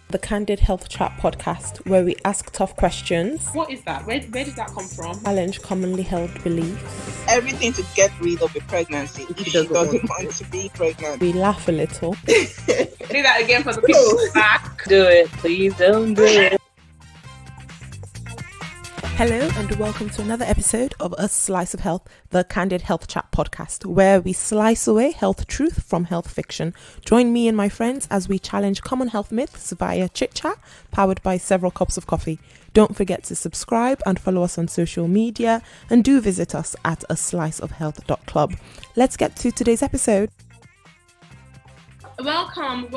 The Candid Health Chat podcast, where we ask tough questions, What is that? Where did that come from? challenge commonly held beliefs. Everything to get rid of a pregnancy if she doesn't want to be pregnant. We laugh a little. Do that again for the people back. Do it, please don't do it. Hello and welcome to another episode of A Slice of Health, the Candid Health Chat podcast, where we slice away health truth from health fiction. Join me and my friends as we challenge common health myths via chit chat, powered by several cups of coffee. Don't forget to subscribe and follow us on social media, and do visit us at asliceofhealth.club. Let's get to today's episode. Welcome,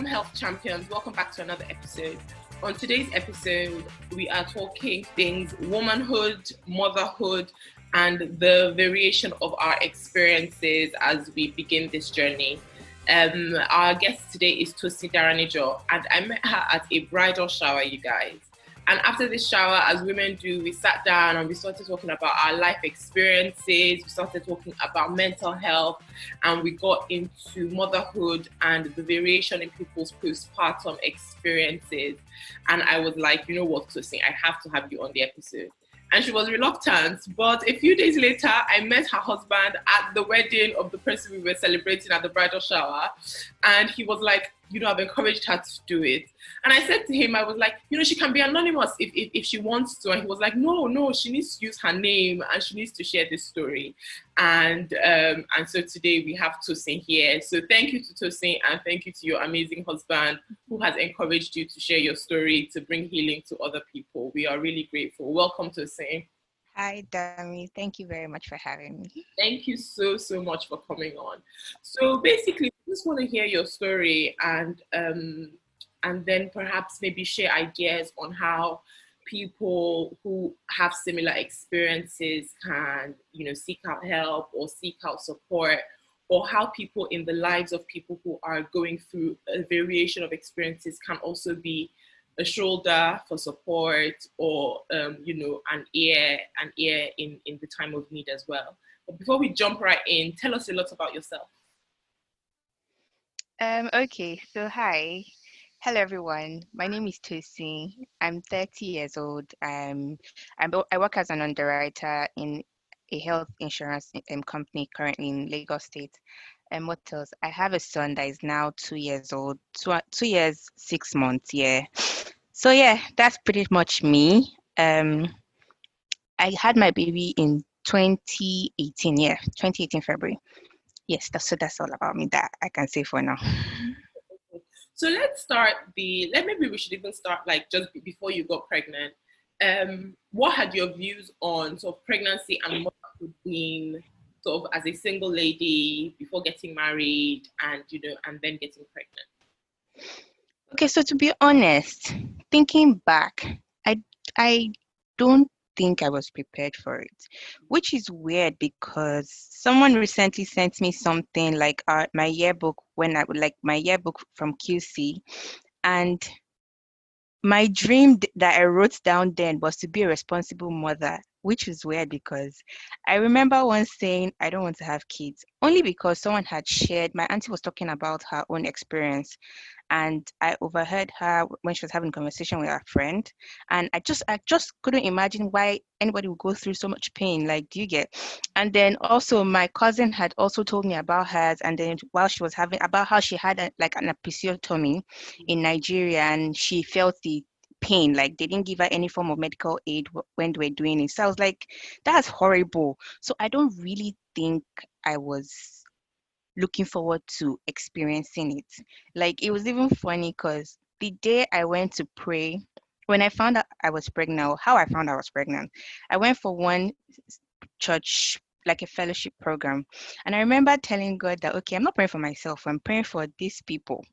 health champions. Welcome back to another episode. On today's episode, we are talking things womanhood, motherhood, and the variation of our experiences as we begin this journey. Our guest today is Tosin Daranijo, and I met her at a bridal shower, you guys. And after this shower, as women do, we sat down and we started talking about our life experiences. We started talking about mental health, and we got into motherhood and the variation in people's postpartum experiences. And I was like, you know what, Tosin, I have to have you on the episode. And she was reluctant, but a few days later, I met her husband at the wedding of the person we were celebrating at the bridal shower. And he was like, you know, I've encouraged her to do it. And I said to him, I was like, you know, she can be anonymous if she wants to. And he was like, no, she needs to use her name and she needs to share this story. And so today we have Tosin here. So thank you to Tosin, and thank you to your amazing husband who has encouraged you to share your story to bring healing to other people. We are really grateful. Welcome, Tosin. Hi, Dami. Thank you very much for having me. Thank you so much for coming on. So basically, I just want to hear your story and then perhaps maybe share ideas on how people who have similar experiences can, you know, seek out help or seek out support, or how people in the lives of people who are going through a variation of experiences can also be a shoulder for support, or you know, an ear in the time of need as well. But before we jump right in, tell us a lot about yourself. Okay, so hi. Hello, everyone. My name is Tosin. I'm 30 years old. I work as an underwriter in a health insurance company currently in Lagos State. And what else? I have a son that is now 2 years old, 2 years, 6 months, yeah. So yeah, that's pretty much me. I had my baby in 2018, 2018 February. Yes, that's all about me that I can say for now. So maybe we should even start like just before you got pregnant. What had your views on sort of pregnancy and motherhood been, sort of as a single lady before getting married and, you know, and then getting pregnant? Okay, so to be honest, thinking back, I don't think I was prepared for it, which is weird because someone recently sent me something like my yearbook my yearbook from QC, and my dream that I wrote down then was to be a responsible mother, which is weird because I remember once saying I don't want to have kids, only because someone had shared, my auntie was talking about her own experience, and I overheard her when she was having a conversation with her friend, and I just couldn't imagine why anybody would go through so much pain. Like, do you get? And then also my cousin had also told me about hers, and then while she was having, about how she had an episiotomy in Nigeria, and she felt the pain, like they didn't give her any form of medical aid when they were doing it. So I was like, that's horrible. So I don't really think I was looking forward to experiencing it. Like, it was even funny because the day I went to pray, when I found out I was pregnant, or how I found I was pregnant, I went for one church, like a fellowship program. And I remember telling God that, okay, I'm not praying for myself, I'm praying for these people,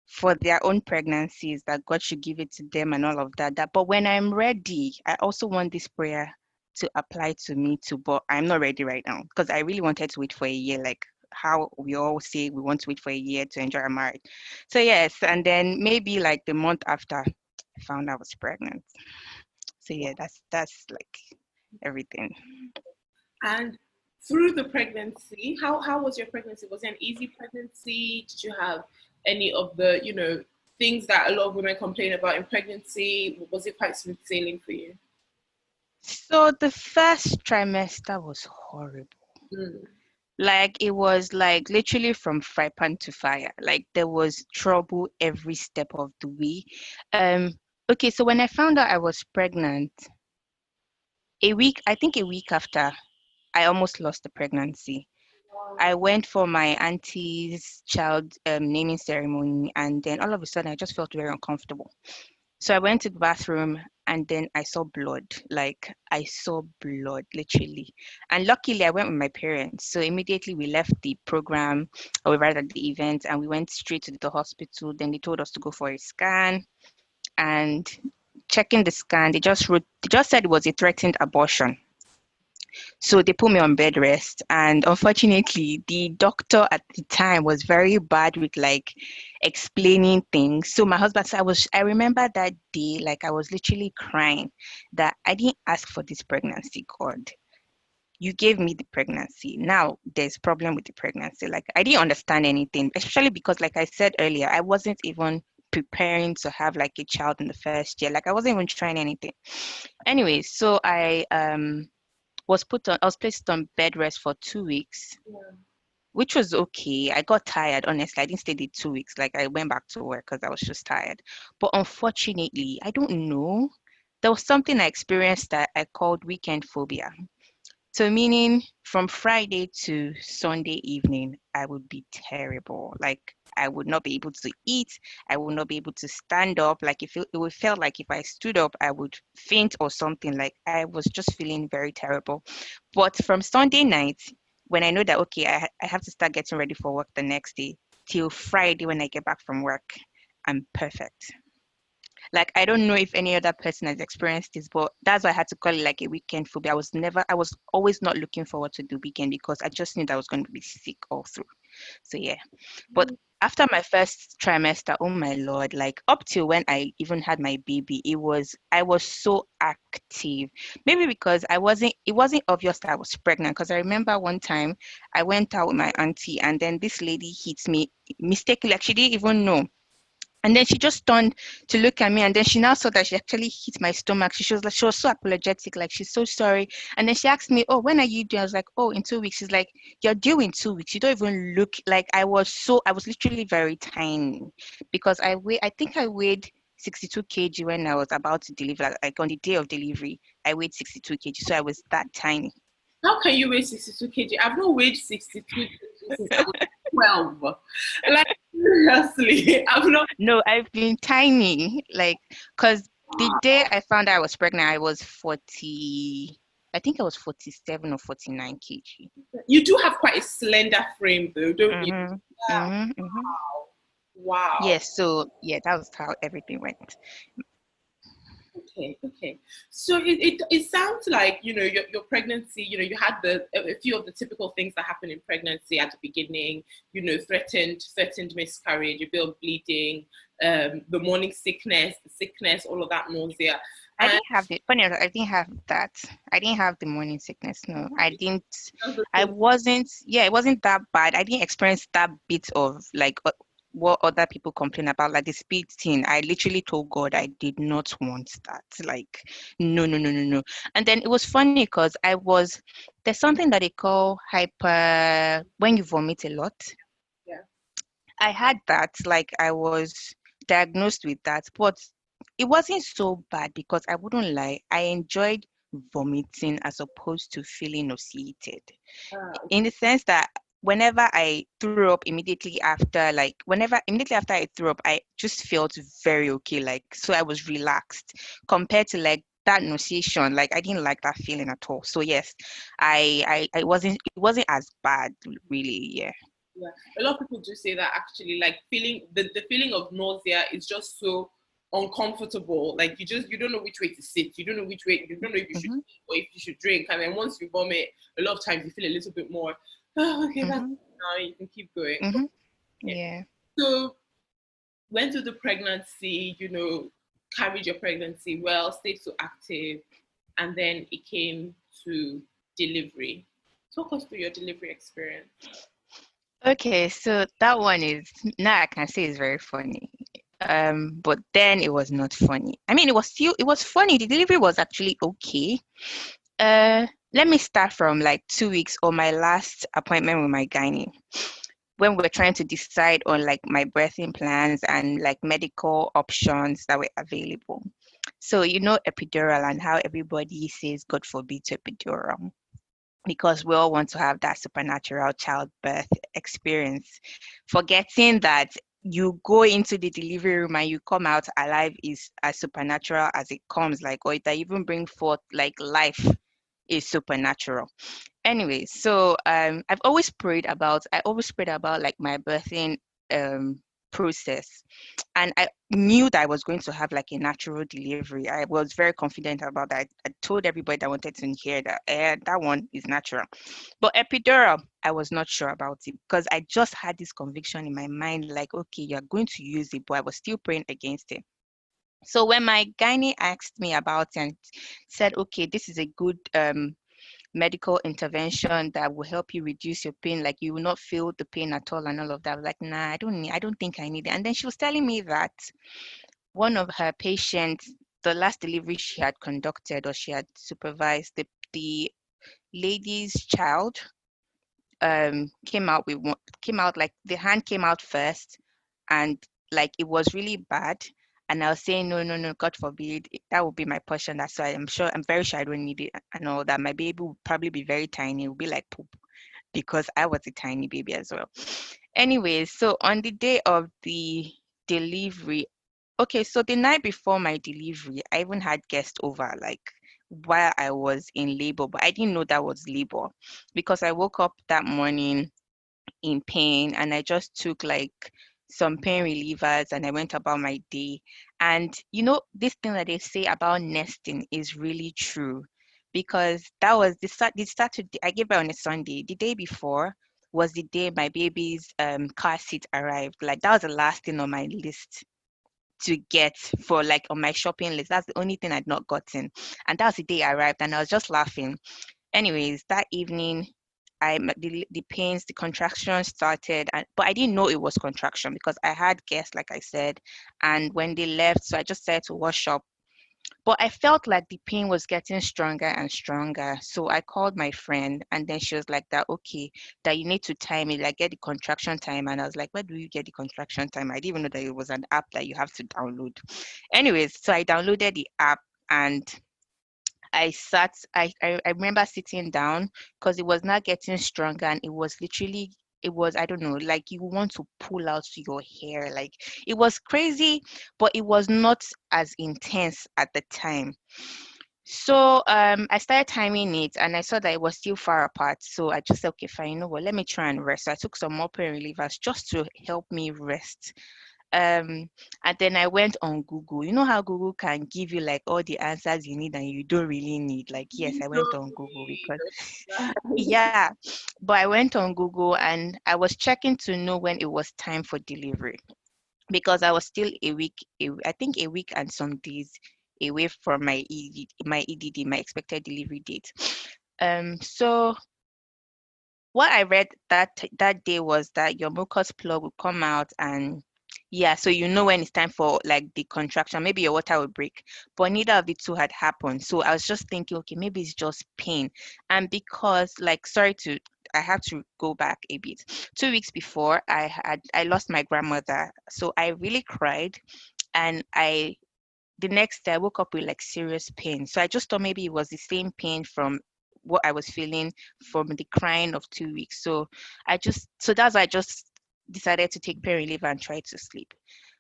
for their own pregnancies, that God should give it to them and all of that. But when I'm ready, I also want this prayer to apply to me too. But I'm not ready right now because I really wanted to wait for a year, like how we all say we want to wait for a year to enjoy our marriage. So yes, and then maybe like the month after, I found I was pregnant. So yeah, that's like everything. And through the pregnancy, how was your pregnancy? Was it an easy pregnancy? Did you have any of the, you know, things that a lot of women complain about in pregnancy? Was it quite smooth sailing for you? So the first trimester was horrible. Mm. Like it was like literally from fry pan to fire. Like there was trouble every step of the way. Um, okay, so when I found out I was pregnant, I think a week after, I almost lost the pregnancy. I went for my auntie's child naming ceremony, and then all of a sudden I just felt very uncomfortable. So I went to the bathroom and then I saw blood. Like I saw blood, literally. And luckily I went with my parents. So immediately we left the program, or rather the event, and we went straight to the hospital. Then they told us to go for a scan. And checking the scan, they just said it was a threatened abortion. So they put me on bed rest. And unfortunately, the doctor at the time was very bad with like explaining things. So my husband said I remember that day, like I was literally crying that I didn't ask for this pregnancy, God. You gave me the pregnancy. Now there's problem with the pregnancy. Like I didn't understand anything, especially because like I said earlier, I wasn't even preparing to have like a child in the first year. Like I wasn't even trying anything. Anyway, so I was placed on bed rest for 2 weeks, which was okay. I got tired, honestly. I didn't stay there 2 weeks. Like I went back to work because I was just tired. But unfortunately, I don't know. There was something I experienced that I called weekend phobia. So meaning from Friday to Sunday evening, I would be terrible. Like I would not be able to eat. I would not be able to stand up. Like if it would feel like if I stood up, I would faint or something. Like I was just feeling very terrible. But from Sunday night, when I know that okay, I have to start getting ready for work the next day, till Friday when I get back from work, I'm perfect. Like I don't know if any other person has experienced this, but that's why I had to call it like a weekend phobia. I was always not looking forward to the weekend because I just knew that I was going to be sick all through. So yeah. But after my first trimester, oh my Lord, like up till when I even had my baby, I was so active. Maybe because it wasn't obvious that I was pregnant. Because I remember one time I went out with my auntie and then this lady hit me mistakenly, like she didn't even know. And then she just turned to look at me, and then she now saw that she actually hit my stomach. She was so apologetic, like she's so sorry. And then she asked me, "Oh, when are you due?" I was like, "Oh, in 2 weeks." She's like, "You're due in 2 weeks. You don't even look like." I was literally very tiny because I think I weighed 62 kg when I was about to deliver. Like on the day of delivery, I weighed 62 kg, so I was that tiny. How can you weigh 62 kg? I've not weighed 62 kg since I was 12. Like, seriously, I've not. No, I've been tiny, like, because the day I found out I was pregnant, I was 40, I think I was 47 or 49 kg. You do have quite a slender frame, though, don't you? Mm-hmm. Yeah. Mm-hmm. Mm-hmm. Wow. Yes, so yeah, that was how everything went. Okay, okay. So it sounds like, your pregnancy, you had a few of the typical things that happen in pregnancy at the beginning, threatened miscarriage, a bit of bleeding, the morning sickness, all of that nausea. I And didn't have the funny enough, I didn't have that. I didn't have the morning sickness. No, I didn't. that's the I thing. wasn't. Yeah, it wasn't that bad. I didn't experience that bit of like what other people complain about, like the speed thing. I literally told God I did not want that. Like, no, no, no, no, no. And then it was funny because there's something that they call hyper when you vomit a lot. Yeah. I had that, like I was diagnosed with that, but it wasn't so bad because I wouldn't lie. I enjoyed vomiting as opposed to feeling nauseated Ah, in the sense that whenever I threw up immediately after I threw up, I just felt very okay. Like, so I was relaxed compared to like that nauseation. Like, I didn't like that feeling at all. So yes, it wasn't as bad really. Yeah. yeah. A lot of people do say that actually, like feeling the feeling of nausea is just so uncomfortable. Like you don't know which way to sit. You don't know which way. You don't know if you should Mm-hmm. eat or if you should drink. And then once you vomit, a lot of times you feel a little bit more. Oh, okay, that's Mm-hmm. now you can keep going. Mm-hmm. Okay. Yeah. So went through the pregnancy. Carried your pregnancy well, stayed so active, and then it came to delivery. Talk us through your delivery experience. Okay, so that one is now I can say it's very funny. But then it was not funny. I mean, it was funny. The delivery was actually okay. Let me start from like 2 weeks or my last appointment with my gynae, when we were trying to decide on like my birthing plans and like medical options that were available. So you know epidural and how everybody says God forbid to epidural, because we all want to have that supernatural childbirth experience, forgetting that you go into the delivery room and you come out alive is as supernatural as it comes, like, or that even bring forth like life is supernatural. Anyway, so I always prayed about like my birthing um process, and I knew that I was going to have like a natural delivery. I was very confident about that. I told everybody that wanted to hear that that one is natural. But epidural, I was not sure about it because I just had this conviction in my mind, like, okay, you're going to use it, but I was still praying against it. So when my gynae asked me about it and said, okay, this is a good medical intervention that will help you reduce your pain, like you will not feel the pain at all and all of that. I was like, nah, I don't think I need it. And then she was telling me that one of her patients, the last delivery she had conducted or she had supervised, the lady's child came out like the hand came out first, and like it was really bad. And I was saying, no, no, no, God forbid, that would be my portion. That's why I'm very sure I don't need it. I know that my baby will probably be very tiny. It will be like poop because I was a tiny baby as well. Anyway, so on the day of the delivery, okay, so the night before my delivery, I even had guests over, like while I was in labor, but I didn't know that was labor because I woke up that morning in pain and I just took like some pain relievers and I went about my day. And you know, this thing that they say about nesting is really true because that was the Saturday I gave birth on a Sunday. The day before was the day my baby's car seat arrived. Like that was the last thing on my list to get for like on my shopping list. That's the only thing I'd not gotten. And that was the day I arrived and I was just laughing. Anyways, that evening, the pains, the contraction started, but I didn't know it was contraction because I had guests, like I said, and when they left, so I just started to wash up. But I felt like the pain was getting stronger and stronger. So I called my friend, and then she was like, "That okay, that you need to time it, like get the contraction time." And I was like, "Where do you get the contraction time?" I didn't even know that it was an app that you have to download. Anyways, so I downloaded the app and I remember sitting down because it was not getting stronger and it was, I don't know, like you want to pull out your hair. Like it was crazy, but it was not as intense at the time. So I started timing it and I saw that it was still far apart. So I just said, okay, fine, you know what, let me try and rest. So I took some more pain relievers just to help me rest. um and then I went on Google. You know how Google can give you like all the answers you need and you don't really need. Like, yes, You I went don't on Google need because that. yeah, but I went on Google and I was checking to know when it was time for delivery because I was still I think a week and some days away from my EDD, my expected delivery date. So what I read that day was that your mucus plug will come out and yeah, so you know when it's time for like the contraction, maybe your water will break, but neither of the two had happened. So I was just thinking, okay, maybe it's just pain. And because like I have to go back a bit. 2 weeks before I lost my grandmother. So I really cried and I the next day I woke up with like serious pain. So I just thought maybe it was the same pain from what I was feeling from the crying of 2 weeks. So that's why I just decided to take pain reliever and try to sleep.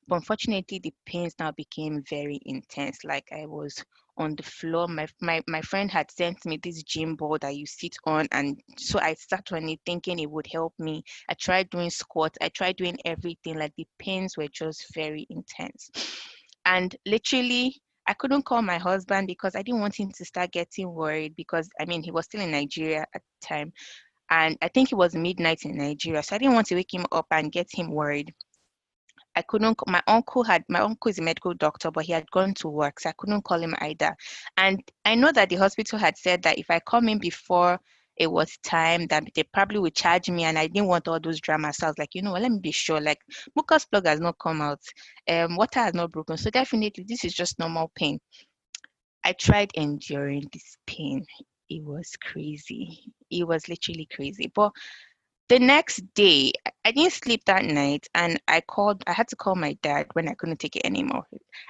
But unfortunately, the pains now became very intense. Like I was on the floor. My friend had sent me this gym ball that you sit on. And so I sat on it thinking it would help me. I tried doing squats. I tried doing everything. Like the pains were just very intense. And literally, I couldn't call my husband because I didn't want him to start getting worried because I mean, he was still in Nigeria at the time. And I think it was midnight in Nigeria. So I didn't want to wake him up and get him worried. I couldn't. My uncle is a medical doctor, but he had gone to work, so I couldn't call him either. And I know that the hospital had said that if I come in before it was time that they probably would charge me, and I didn't want all those dramas. So I was like, you know what, let me be sure. Like, mucus plug has not come out, water has not broken. So definitely this is just normal pain. I tried enduring this pain. It was crazy. It was literally crazy. But the next day, I didn't sleep that night, and I had to call my dad when I couldn't take it anymore.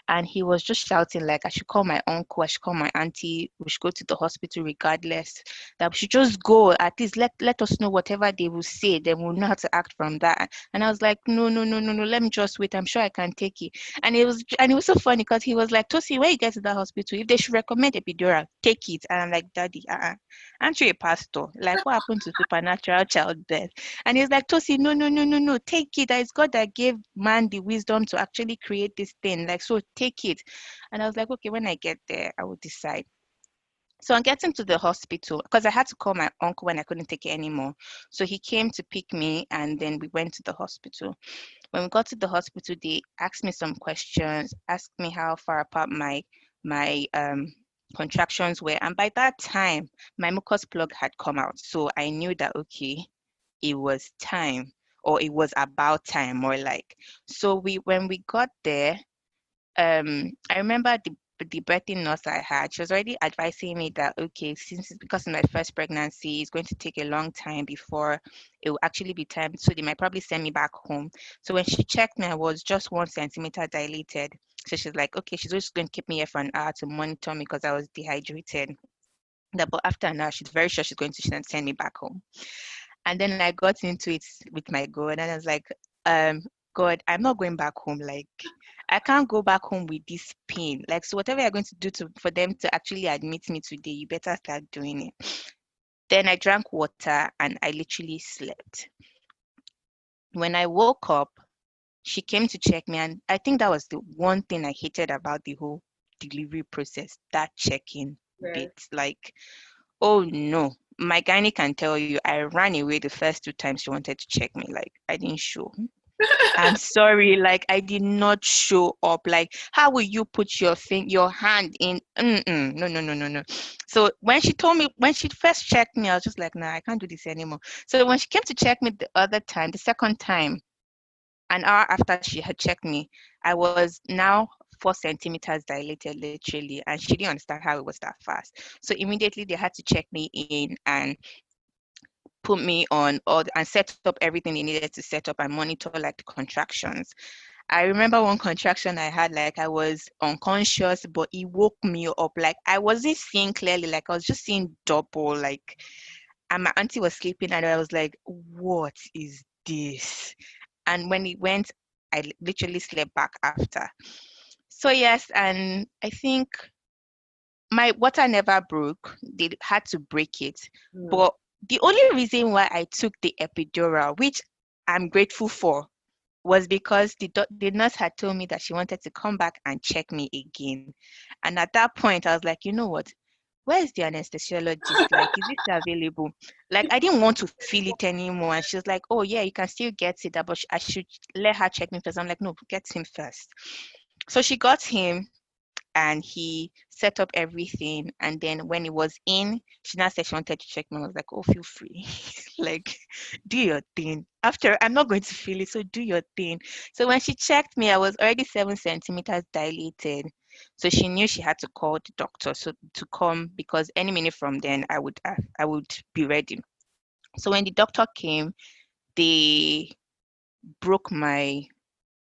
And he was just shouting like I should call my uncle, I should call my auntie, we should go to the hospital regardless, that we should just go, at least let us know whatever they will say, then we'll know how to act from that. And I was like, no, no, no, no, no, let me just wait. I'm sure I can take it. And it was so funny because he was like, Tosi, when you get to that hospital, if they should recommend epidural, take it. And I'm like, Daddy, aren't you a pastor? Like, what happened to supernatural childbirth? And he's like, Tosi, no, no, no, no, no, take it. It's God that gave man the wisdom to actually create this thing. Like, so take it. And I was like, okay, when I get there, I will decide. So on getting to the hospital, because I had to call my uncle when I couldn't take it anymore. So he came to pick me, and then we went to the hospital. When we got to the hospital, they asked me some questions, asked me how far apart my contractions were. And by that time, my mucus plug had come out. So I knew that, okay, it was time, or it was about time, more like. So when we got there, I remember the birthing nurse I had, she was already advising me that, okay, since it's because of my first pregnancy, it's going to take a long time before it will actually be time. So they might probably send me back home. So when she checked me, I was just 1 centimeter dilated. So she's like, okay, she's just going to keep me here for an hour to monitor me because I was dehydrated. But after an hour, she's very sure she's going to send me back home. And then I got into it with my God, and I was like, God, I'm not going back home. Like, I can't go back home with this pain. Like, so whatever you're going to do for them to actually admit me today, you better start doing it. Then I drank water and I literally slept. When I woke up, she came to check me, and I think that was the one thing I hated about the whole delivery process, that check-in bit. Like, oh no, my gynae can tell you I ran away the first 2 times she wanted to check me. Like, I didn't show. I'm sorry, like I did not show up. Like, how will you put your hand in? No, no, no, no, no. So when she first checked me, I was just like, nah, I can't do this anymore. So when she came to check me the other time, the second time, an hour after she had checked me, I was now 4 centimeters dilated, literally, and she didn't understand how it was that fast. So immediately they had to check me in and put me on all and set up everything they needed to set up and monitor like the contractions. I remember one contraction I had, like I was unconscious, but it woke me up. Like I wasn't seeing clearly, like I was just seeing double. Like, and my auntie was sleeping, and I was like, "What is this?" And when it went, I literally slept back after. So yes, and I think my water never broke. They had to break it. But the only reason why I took the epidural, which I'm grateful for, was because the nurse had told me that she wanted to come back and check me again. And at that point, I was like, you know what? Where is the anesthesiologist? Like, is it available? Like, I didn't want to feel it anymore. And she was like, oh, yeah, you can still get it, but I should let her check me first. I'm like, no, get him first. So she got him, and he set up everything. And then when it was in, she now said she wanted to check me. I was like, oh, feel free. Like, do your thing. After, I'm not going to feel it, so do your thing. So when she checked me, I was already 7 centimeters dilated. So she knew she had to call the doctor so to come, because any minute from then I would be ready. So when the doctor came, they broke my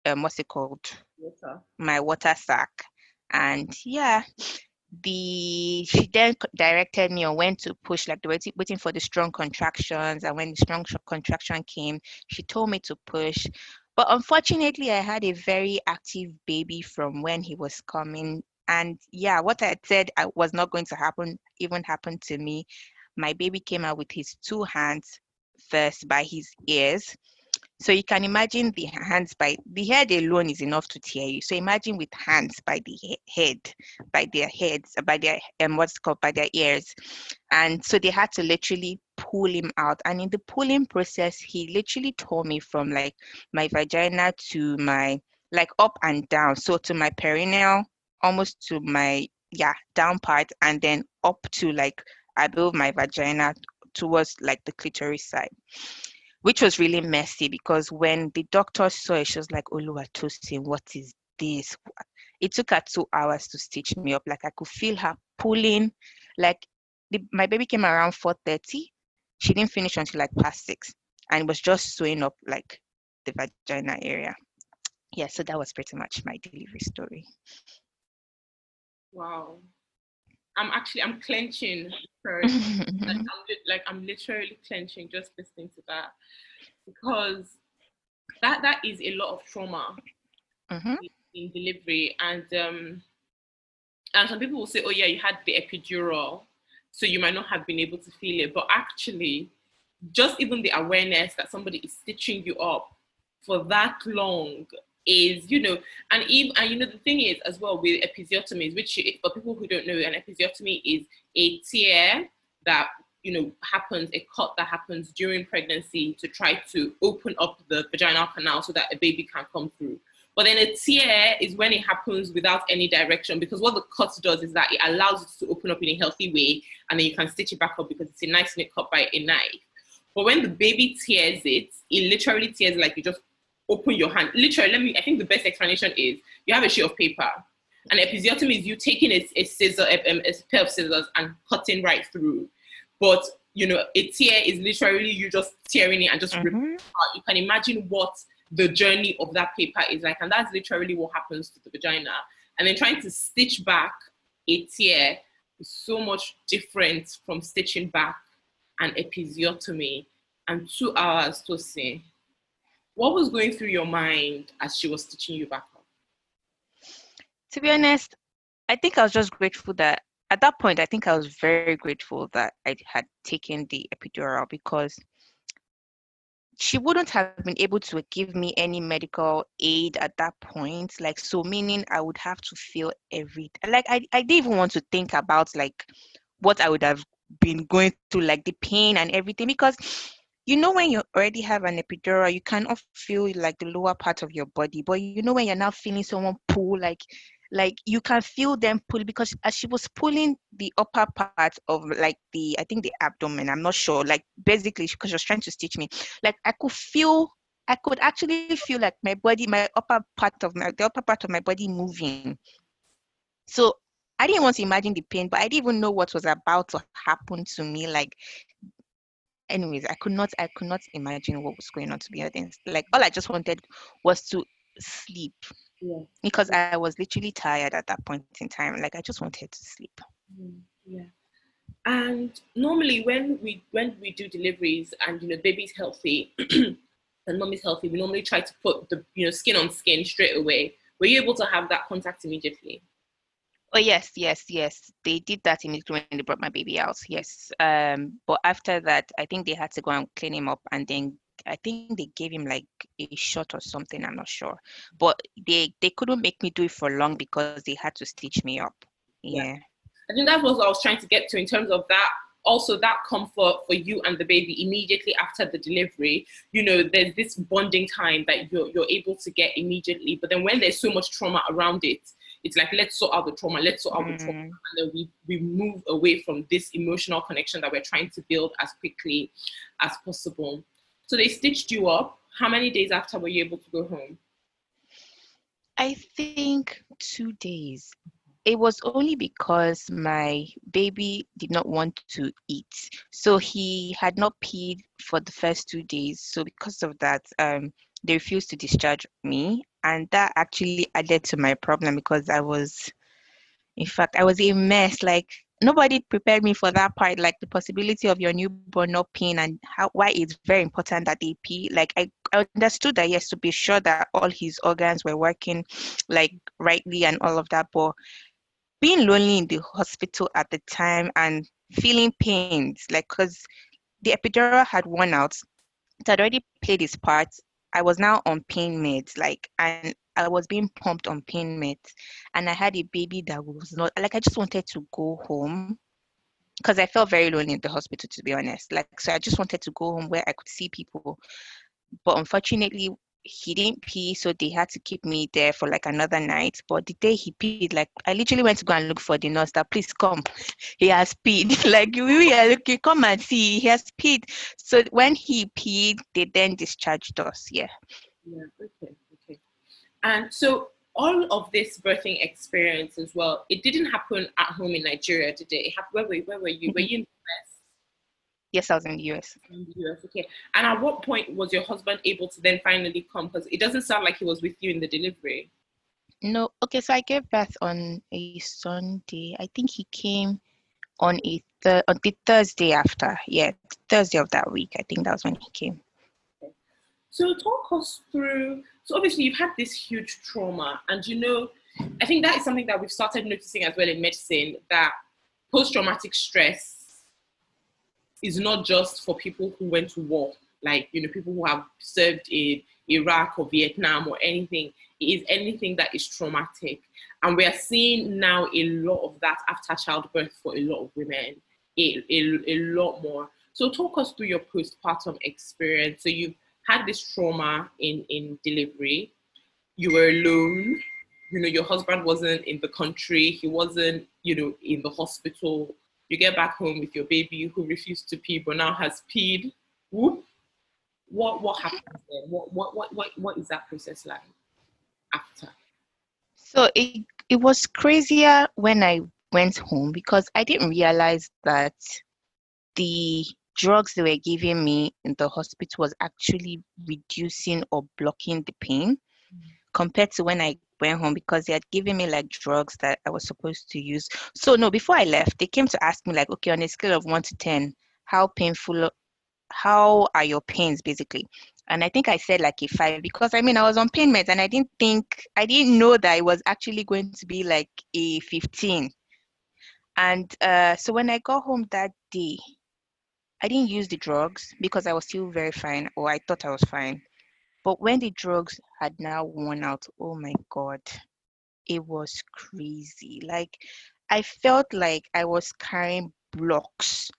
what's it called? My water sac. And yeah, she then directed me on when to push, like waiting for the strong contractions. And when the strong contraction came, she told me to push. But unfortunately, I had a very active baby from when he was coming. And yeah, what I had said I was not going to happen even happened to me. My baby came out with his 2 hands first by his ears. So you can imagine the hands by the head alone is enough to tear you. So imagine with hands by the head, by their heads, by their what's it called, by their ears. And so they had to literally pull him out. And in the pulling process, he literally tore me from like my vagina to my like up and down. So to my perineal, almost to my down part, and then up to like above my vagina towards like the clitoris side, which was really messy because when the doctor saw it, she was like, Oluwatosin, what is this? It took her 2 hours to stitch me up. Like I could feel her pulling. Like my baby came around 4:30. She didn't finish until like past 6, and it was just sewing up like the vagina area. Yeah, so that was pretty much my delivery story. Wow. I'm clenching first. I'm literally clenching just listening to that, because that is a lot of trauma in delivery, and some people will say, oh yeah, you had the epidural, so you might not have been able to feel it, but actually just even the awareness that somebody is stitching you up for that long is, and the thing is as well with episiotomies, which for people who don't know, an episiotomy is a tear that happens, a cut that happens during pregnancy to try to open up the vaginal canal so that a baby can come through. But then a tear is when it happens without any direction, because what the cut does is that it allows it to open up in a healthy way, and then you can stitch it back up because it's a nice knit cut by a knife. But when the baby tears it, it literally tears like you just open your hand. Literally, I think the best explanation is you have a sheet of paper. An episiotomy is you taking a scissor, a pair of scissors and cutting right through. But, a tear is literally you just tearing it and just ripping it out. You can imagine what the journey of that paper is like. And that's literally what happens to the vagina. And then trying to stitch back a tear is so much different from stitching back an episiotomy. And 2 hours to say, what was going through your mind as she was stitching you back up? To be honest, I think I was just grateful that at that point, I think I was very grateful that I had taken the epidural, because she wouldn't have been able to give me any medical aid at that point. Like, so meaning I would have to feel like I didn't even want to think about like what I would have been going through, like the pain and everything, because when you already have an epidural, you cannot feel like the lower part of your body. But when you're now feeling someone pull, like you can feel them pull, because as she was pulling the upper part of like I think the abdomen, I'm not sure, like basically because she was trying to stitch me, like I could actually feel like my body, the upper part of my body moving. So I didn't want to imagine the pain, but I didn't even know what was about to happen to me. Like, anyways, I could not imagine what was going on, to be honest. Like, all I just wanted was to sleep. Yeah. Because I was literally tired at that point in time. Like, I just wanted to sleep. Yeah. And normally when we do deliveries and baby's healthy and mom is healthy, we normally try to put the skin on skin straight away. Were you able to have that contact immediately? Oh yes. They did that immediately when they brought my baby out. Yes. But after that, I think they had to go and clean him up, and then I think they gave him like a shot or something. I'm not sure, but they couldn't make me do it for long because they had to stitch me up. Yeah. I think that's what I was trying to get to in terms of that. Also, that comfort for you and the baby immediately after the delivery. There's this bonding time that you're able to get immediately. But then when there's so much trauma around it, it's like, let's sort out the trauma, and then we move away from this emotional connection that we're trying to build as quickly as possible. So they stitched you up. How many days after were you able to go home? I think 2 days. It was only because my baby did not want to eat. So he had not peed for the first 2 days. So because of that, they refused to discharge me. And that actually added to my problem, because I was a mess. Like, nobody prepared me for that part, like the possibility of your newborn not peeing, and why it's very important that they pee. Like, I understood that, yes, to be sure that all his organs were working like rightly and all of that. But being lonely in the hospital at the time and feeling pains, like, because the epidural had worn out, it had already played its part. I was now on pain meds, like, and I was being pumped on pain meds, and I had a baby that was not, like, I just wanted to go home because I felt very lonely in the hospital, to be honest. Like, so I just wanted to go home where I could see people. But unfortunately, he didn't pee, so they had to keep me there for like another night. But the day he peed, like I literally went to go and look for the nurse that please come. He has peed. Like we are looking, come and see. He has peed. So when he peed, they then discharged us. Yeah. Yeah. Okay. Okay. And so all of this birthing experience as well, it didn't happen at home in Nigeria, did it? Where were you? Were you in the US? Yes, I was in the US. In the US, okay. And at what point was your husband able to then finally come? Because it doesn't sound like he was with you in the delivery. No, okay, so I gave birth on a Sunday. I think he came on on the Thursday after. Yeah, Thursday of that week. I think that was when he came. So talk us through. So obviously you've had this huge trauma, and I think that is something that we've started noticing as well in medicine, that post-traumatic stress is not just for people who went to war, like people who have served in Iraq or Vietnam or anything. It is anything that is traumatic, and we are seeing now a lot of that after childbirth for a lot of women, a lot more. So talk us through your postpartum experience. So you've had this trauma in delivery. You were alone. Your husband wasn't in the country. He wasn't, in the hospital. You get back home with your baby who refused to pee but now has peed. Whoop. What happens then? What is that process like after? So it was crazier when I went home because I didn't realize that the drugs they were giving me in the hospital was actually reducing or blocking the pain compared to when I went home, because they had given me like drugs that I was supposed to use. So no, before I left, they came to ask me like, okay, on a scale of 1 to 10, how are your pains basically? And I think I said like a 5, because I mean I was on pain meds and I didn't know that it was actually going to be like a 15. And so when I got home that day, I didn't use the drugs because I was still very fine, or I thought I was fine. But when the drugs had now worn out, oh my God, it was crazy. Like I felt like I was carrying blocks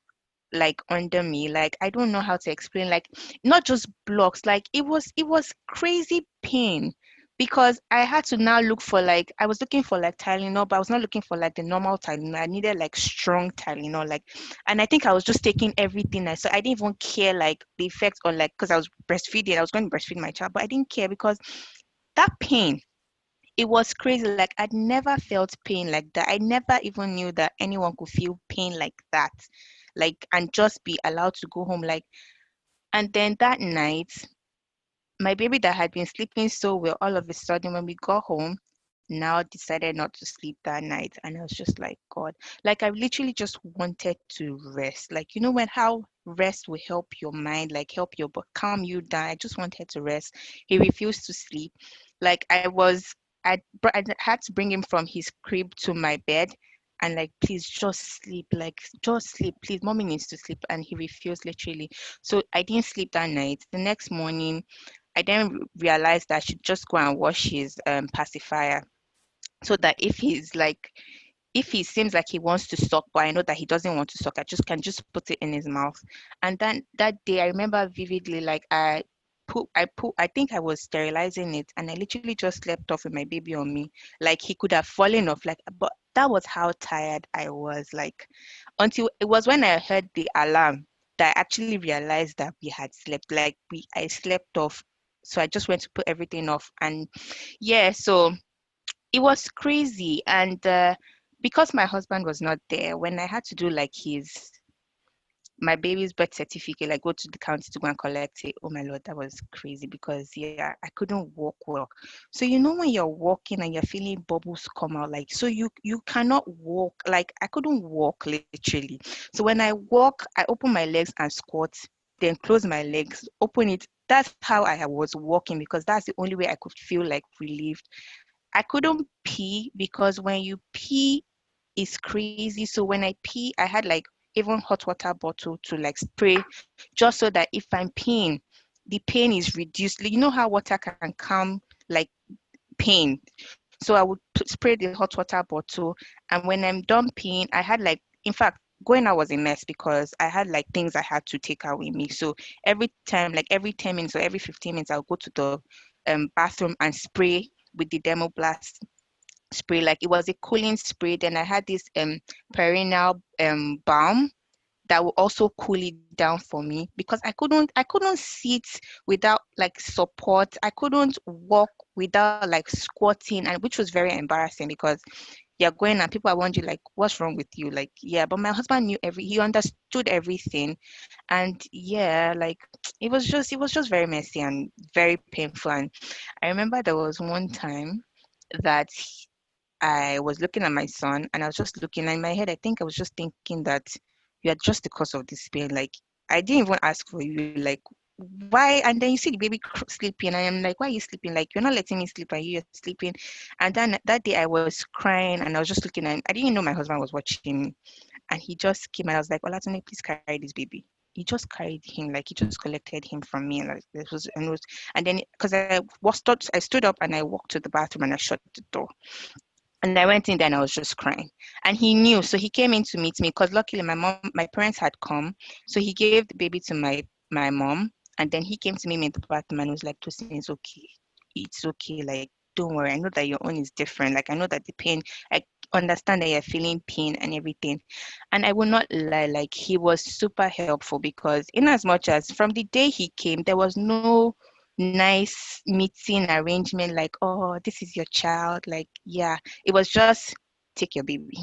like under me. Like I don't know how to explain, like not just blocks, like it was crazy pain, because I had to now look for, like I was looking for like Tylenol, but I was not looking for like the normal Tylenol. I needed like strong Tylenol, like, and I think I was just taking everything. So I didn't even care like the effects on, like, because I was breastfeeding, I was going to breastfeed my child, but I didn't care because that pain, it was crazy. Like I'd never felt pain like that. I never even knew that anyone could feel pain like that, like, and just be allowed to go home. Like, and then that night, my baby that had been sleeping so well, all of a sudden when we got home, now decided not to sleep that night. And I was just like, God, like I literally just wanted to rest. Like, when how rest will help your mind, like help your but calm you down. I just wanted to rest. He refused to sleep. Like I had to bring him from his crib to my bed and like, please just sleep, like just sleep, please, mommy needs to sleep. And he refused literally. So I didn't sleep that night. The next morning, I then realized that I should just go and wash his pacifier, so that if he seems like he wants to suck, but I know that he doesn't want to suck, I just can just put it in his mouth. And then that day, I remember vividly, like I think I was sterilizing it, and I literally just slept off with my baby on me. Like he could have fallen off, like, but that was how tired I was. Like until it was when I heard the alarm that I actually realized that we had slept. Like I slept off. So I just went to put everything off, and yeah, so it was crazy. And because my husband was not there, when I had to do like my baby's birth certificate, like go to the county to go and collect it, oh my Lord, that was crazy, because yeah, I couldn't walk well. So when you're walking and you're feeling bubbles come out, like, so you cannot walk. Like I couldn't walk literally. So when I walk, I open my legs and squat, then close my legs, open it. That's how I was walking, because that's the only way I could feel like relieved. I couldn't pee, because when you pee, it's crazy. So when I pee, I had like even hot water bottle to like spray, just so that if I'm peeing, the pain is reduced. Like, you know how water can calm like pain. So I would spray the hot water bottle, and when I'm done peeing, I had like, in fact, going out was a mess because I had like things I had to take out with me. So every time, like every 10 minutes or every 15 minutes, I'll go to the bathroom and spray with the Dermoblast spray. Like it was a cooling spray. Then I had this perennial balm that will also cool it down for me, because I couldn't sit without like support. I couldn't walk without like squatting, and which was very embarrassing, because you're going and people are wondering like what's wrong with you, like, yeah. But my husband knew he understood everything. And yeah, like it was just very messy and very painful. And I remember there was one time that I was looking at my son, and I was just looking in my head. I think I was just thinking that you are just the cause of this pain. Like, I didn't even ask for you. Like, why? And then you see the baby sleeping. And I'm like, why are you sleeping? Like, you're not letting me sleep, and you're sleeping. And then that day I was crying, and I was just looking at him. I didn't know my husband was watching me. And he just came, and I was like, Olatune, please carry this baby. He just carried him, like he just collected him from me, and like and then because I stood up and I walked to the bathroom and I shut the door. And I went in there and I was just crying. And he knew, so he came in to meet me, because luckily my parents had come. So he gave the baby to my mom, and then he came to me in the bathroom and was like, Tosin, it's okay. It's okay. Like, don't worry. I know that your own is different. Like, I know that the pain, I understand that you're feeling pain and everything. And I will not lie, like he was super helpful, because in as much as from the day he came, there was no nice meeting arrangement like, oh, this is your child. Like, yeah, it was just take your baby.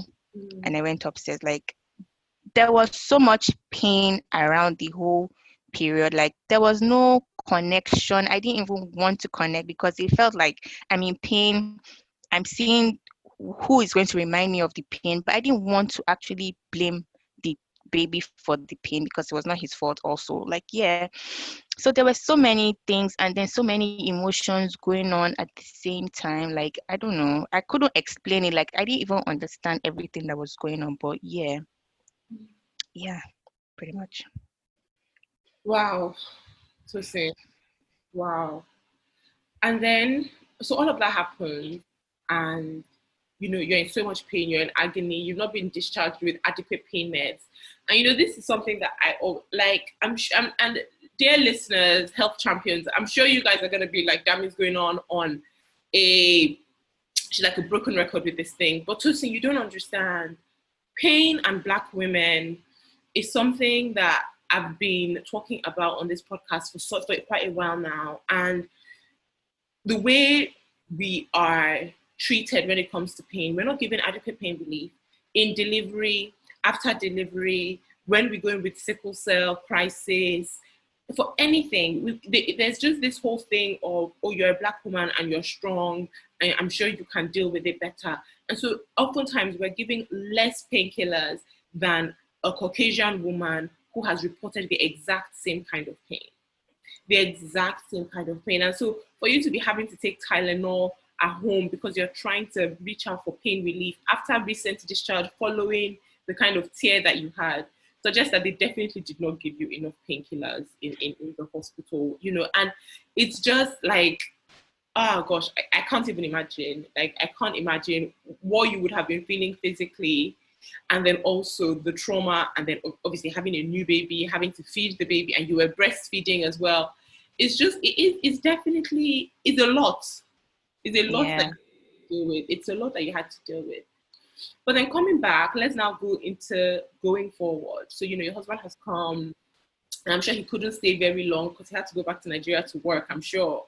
And I went upstairs. Like, there was so much pain around the whole period. Like, there was no connection. I didn't even want to connect, because it felt like I'm in pain. I'm seeing who is going to remind me of the pain, but I didn't want to actually blame the baby for the pain, because it was not his fault also. Like, yeah. So there were so many things, and then so many emotions going on at the same time. Like, I don't know. I couldn't explain it. Like, I didn't even understand everything that was going on. But yeah, pretty much. Wow, Tosin. Wow. And then, so all of that happened, and you're in so much pain, you're in agony, you've not been discharged with adequate pain meds. And this is something that like, and dear listeners, health champions, I'm sure you guys are going to be like, damn, is going on she's like a broken record with this thing. But Tosin, you don't understand. Pain and Black women is something that I've been talking about on this podcast for quite a while now. And the way we are treated when it comes to pain, we're not given adequate pain relief in delivery, after delivery, when we go in with sickle cell crisis, for anything. There's just this whole thing of, oh, you're a Black woman and you're strong, and I'm sure you can deal with it better. And so oftentimes we're giving less painkillers than a Caucasian woman who has reported the exact same kind of pain. The exact same kind of pain. And so for you to be having to take Tylenol at home because you're trying to reach out for pain relief after recent discharge, following the kind of tear that you had, suggests that they definitely did not give you enough painkillers in the hospital, and it's just like, oh gosh, I can't even imagine. Like, I can't imagine what you would have been feeling physically, and then also the trauma, and then obviously having a new baby, having to feed the baby, and you were breastfeeding as well. It's definitely, it's a lot. It's a lot that you deal with. It's a lot that you had to deal with. But then coming back, let's now go into going forward. So, your husband has come, and I'm sure he couldn't stay very long because he had to go back to Nigeria to work, I'm sure.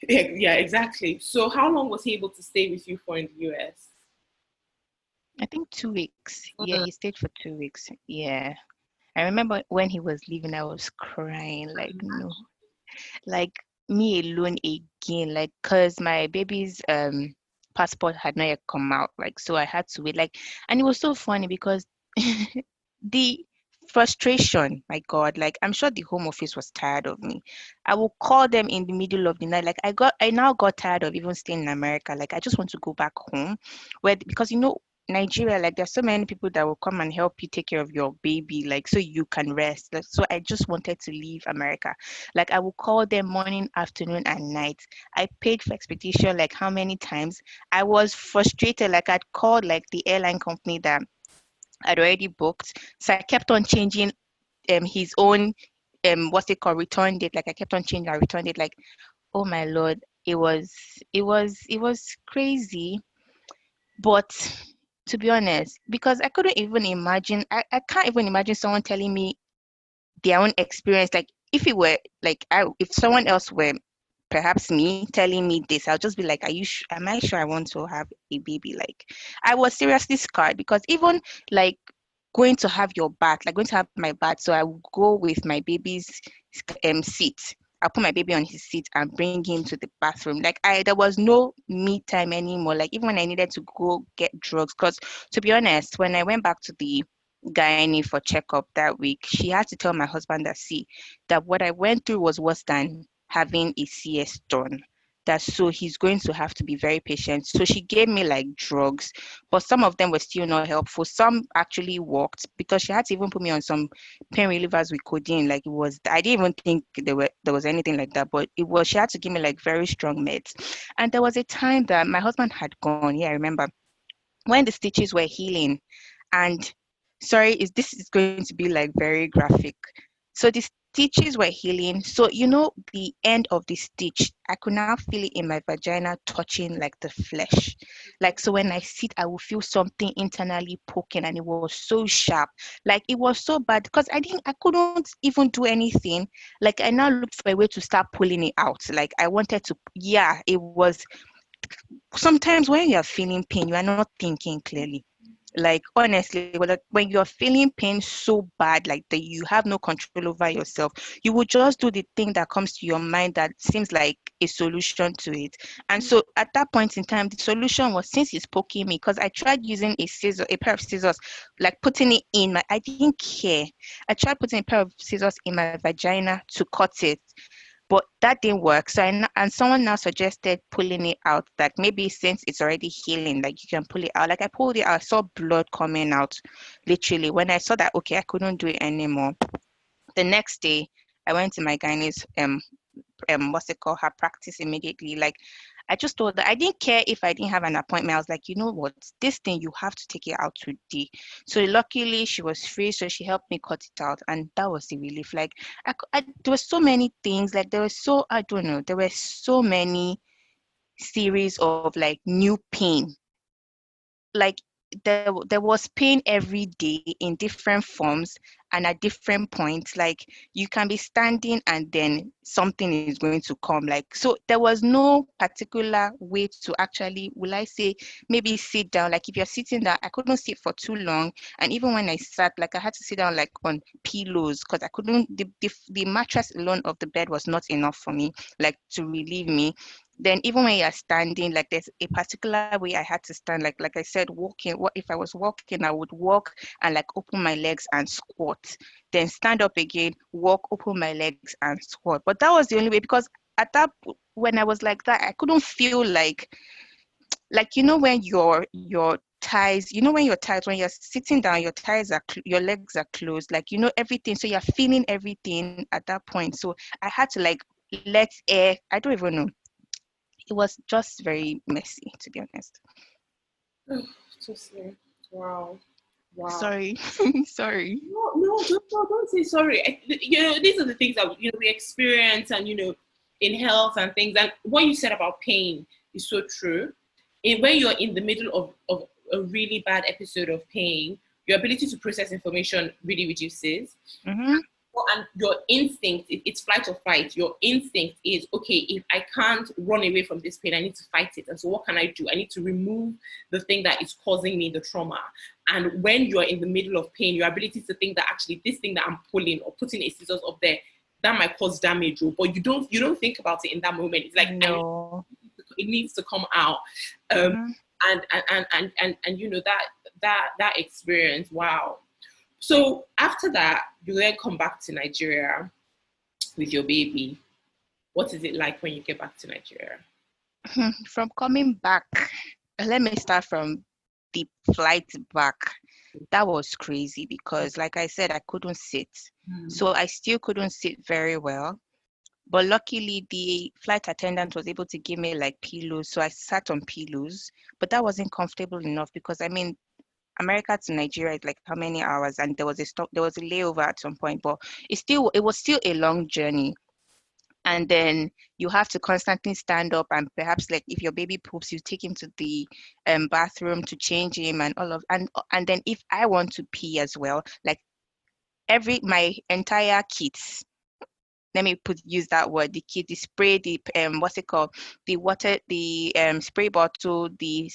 Yeah, exactly. So how long was he able to stay with you for in the US? I think 2 weeks. Yeah, he stayed for 2 weeks. Yeah. I remember when he was leaving, I was crying, like, no. Like, me alone again, like, because my baby's passport had not yet come out, like, so I had to wait, like. And it was so funny because the frustration, my God, like, I'm sure the home office was tired of me. I will call them in the middle of the night, like, I now got tired of even staying in America. Like, I just want to go back home, because Nigeria, like, there's so many people that will come and help you take care of your baby, like, so you can rest. Like, so I just wanted to leave America. Like, I will call them morning, afternoon, and night. I paid for expedition like how many times. I was frustrated. Like, I'd called like the airline company that I'd already booked. So I kept on changing his own what's it called, return date. Like, I kept on changing our return date. Like, oh my Lord, it was it was crazy. But to be honest, because I couldn't even imagine, I can't even imagine someone telling me their own experience. Like if it were like if someone else were perhaps me telling me this, I'll just be like, am I sure I want to have a baby? Like I was seriously scared because even like going to have your bath, like going to have my bath, so I would go with my baby's seat. I'll put my baby on his seat and bring him to the bathroom. Like there was no me time anymore. Like even when I needed to go get drugs, because to be honest, when I went back to the gynae for checkup that week, she had to tell my husband that see that what I went through was worse than having a CS done. That so he's going to have to be very patient. So she gave me like drugs, but some of them were still not helpful. Some actually worked because she had to even put me on some pain relievers with codeine. Like it was, I didn't even think there was anything like that, but it was. She had to give me like very strong meds. And there was a time that my husband had gone. Yeah, I remember when the stitches were healing, and sorry, is this is going to be like very graphic. So the stitches were healing. So the end of the stitch, I could now feel it in my vagina touching like the flesh. Like so when I sit, I will feel something internally poking and it was so sharp. Like it was so bad because I couldn't even do anything. Like I now looked for a way to start pulling it out. Like I wanted to, yeah, it was sometimes when you're feeling pain, you are not thinking clearly. Like honestly, when you're feeling pain so bad, like that you have no control over yourself, you will just do the thing that comes to your mind that seems like a solution to it. And so at that point in time, the solution was since it's poking me, because I tried using a pair of scissors, like putting it in my, I didn't care. I tried putting a pair of scissors in my vagina to cut it, but that didn't work. So and someone now suggested pulling it out. Like maybe since it's already healing, like you can pull it out. Like I pulled it out, I saw blood coming out. Literally, when I saw that, okay, I couldn't do it anymore. The next day, I went to my gynae's what's it called, her practice immediately. Like I just told her I didn't care if I didn't have an appointment. I was like, you know what, this thing you have to take it out today. So luckily she was free, so she helped me cut it out, and that was the relief. Like there were so many things. Like there was so I don't know. There were so many series of like new pain. Like there was pain every day in different forms and at different points. Like you can be standing and then something is going to come. Like so there was no particular way to actually, will I say, maybe sit down. Like if you're sitting down, I couldn't sit for too long. And even when I sat, like I had to sit down like on pillows because I couldn't, the mattress alone of the bed was not enough for me, like to relieve me. Then even when you're standing, like there's a particular way I had to stand. Like I said, walking. What if I was walking, I would walk and like open my legs and squat. Then stand up again, walk, open my legs and squat. But that was the only way, because at that when I was like that, I couldn't feel like when your thighs, when you're tight, when you're sitting down, your thighs are your legs are closed, like everything. So you're feeling everything at that point. So I had to like let air. I don't even know, it was just very messy, to be honest. Tosin, wow. Wow. Sorry. Sorry. No, don't say sorry. These are the things that we experience, and in health and things. And what you said about pain is so true. When you're in the middle of a really bad episode of pain, your ability to process information really reduces. Mm-hmm. And your instinct, it's flight or fight. Your instinct is, okay, if I can't run away from this pain, I need to fight it. And so what can I do? I need to remove the thing that is causing me the trauma. And when you're in the middle of pain, your ability to think that actually this thing that I'm pulling or putting a scissors up there, that might cause damage, but you don't think about it in that moment. It's like, no, it needs to come out. Mm-hmm. And that experience, wow. So after that, you then come back to Nigeria with your baby. What is it like when you get back to Nigeria? From coming back, let me start from the flight back. That was crazy because, like I said, I couldn't sit. So I still couldn't sit very well. But luckily, the flight attendant was able to give me like pillows. So I sat on pillows, but that wasn't comfortable enough because, I mean, America to Nigeria is like how many hours? And there was a layover at some point, but it was still a long journey. And then you have to constantly stand up, and perhaps like if your baby poops, you take him to the bathroom to change him and all of, and then if I want to pee as well, like my entire kits, let me use that word, the kit, the spray, the what's it called, the water, the spray bottle, the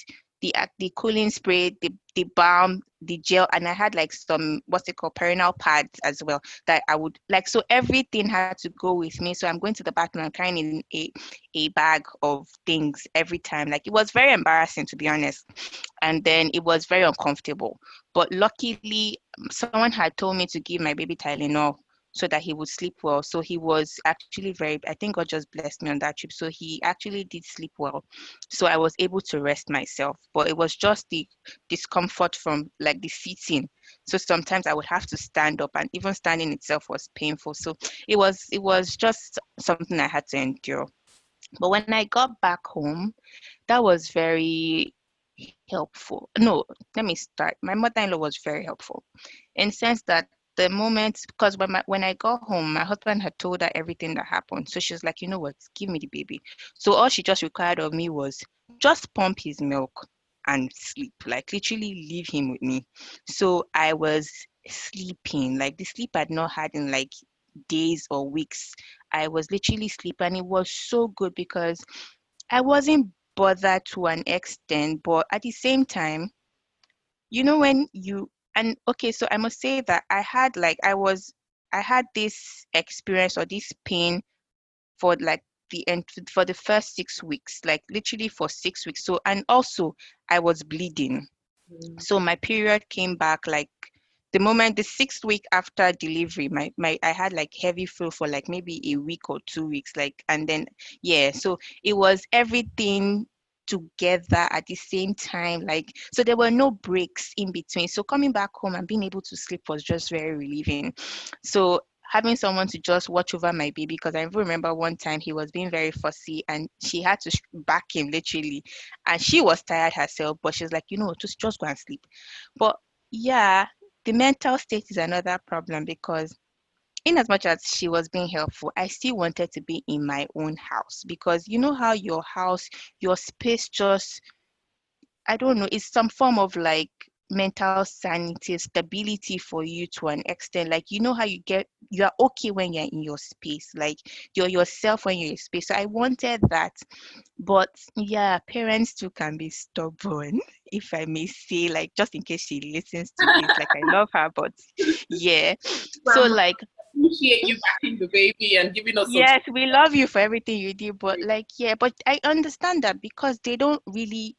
cooling spray, the balm, the gel, and I had like some, what's it called, perineal pads as well, that I would like, so everything had to go with me. So I'm going to the bathroom, I'm carrying in a bag of things every time. Like, it was very embarrassing, to be honest, and then it was very uncomfortable. But luckily, someone had told me to give my baby Tylenol so that he would sleep well. So he was actually very, I think God just blessed me on that trip. So he actually did sleep well. So I was able to rest myself, but it was just the discomfort from like the sitting. So sometimes I would have to stand up, and even standing itself was painful. So it was just something I had to endure. But when I got back home, that was very helpful. No, let me start. My mother-in-law was very helpful in the sense that the moment, because when I got home, my husband had told her everything that happened. So she was like, you know what, give me the baby. So all she just required of me was just pump his milk and sleep, like literally leave him with me. So I was sleeping, like the sleep I'd not had in like days or weeks. I was literally sleeping, and it was so good because I wasn't bothered to an extent, but at the same time, when you, and okay, so I must say that I had this experience or this pain for like the end for the first 6 weeks, like literally for 6 weeks. So, and also I was bleeding. So my period came back like the 6th week after delivery, my I had like heavy flu for like maybe a week or 2 weeks, like, and then yeah, so it was everything together at the same time, like, so there were no breaks in between. So coming back home and being able to sleep was just very relieving. So having someone to just watch over my baby, because I remember one time he was being very fussy and she had to back him literally, and she was tired herself, but she's like, just go and sleep. But yeah, the mental state is another problem, because in as much as she was being helpful, I still wanted to be in my own house, because you know how your house, your space just, I don't know, it's some form of like mental sanity, stability for you to an extent. Like, you know how you are okay when you're in your space, like you're yourself when you're in space. So I wanted that. But yeah, parents too can be stubborn, if I may say, like, just in case she listens to this, like, I love her, but yeah. So Grandma, like, appreciate you backing the baby and giving us some. yes, we love you for everything you do, but like, yeah, but I understand that because they don't really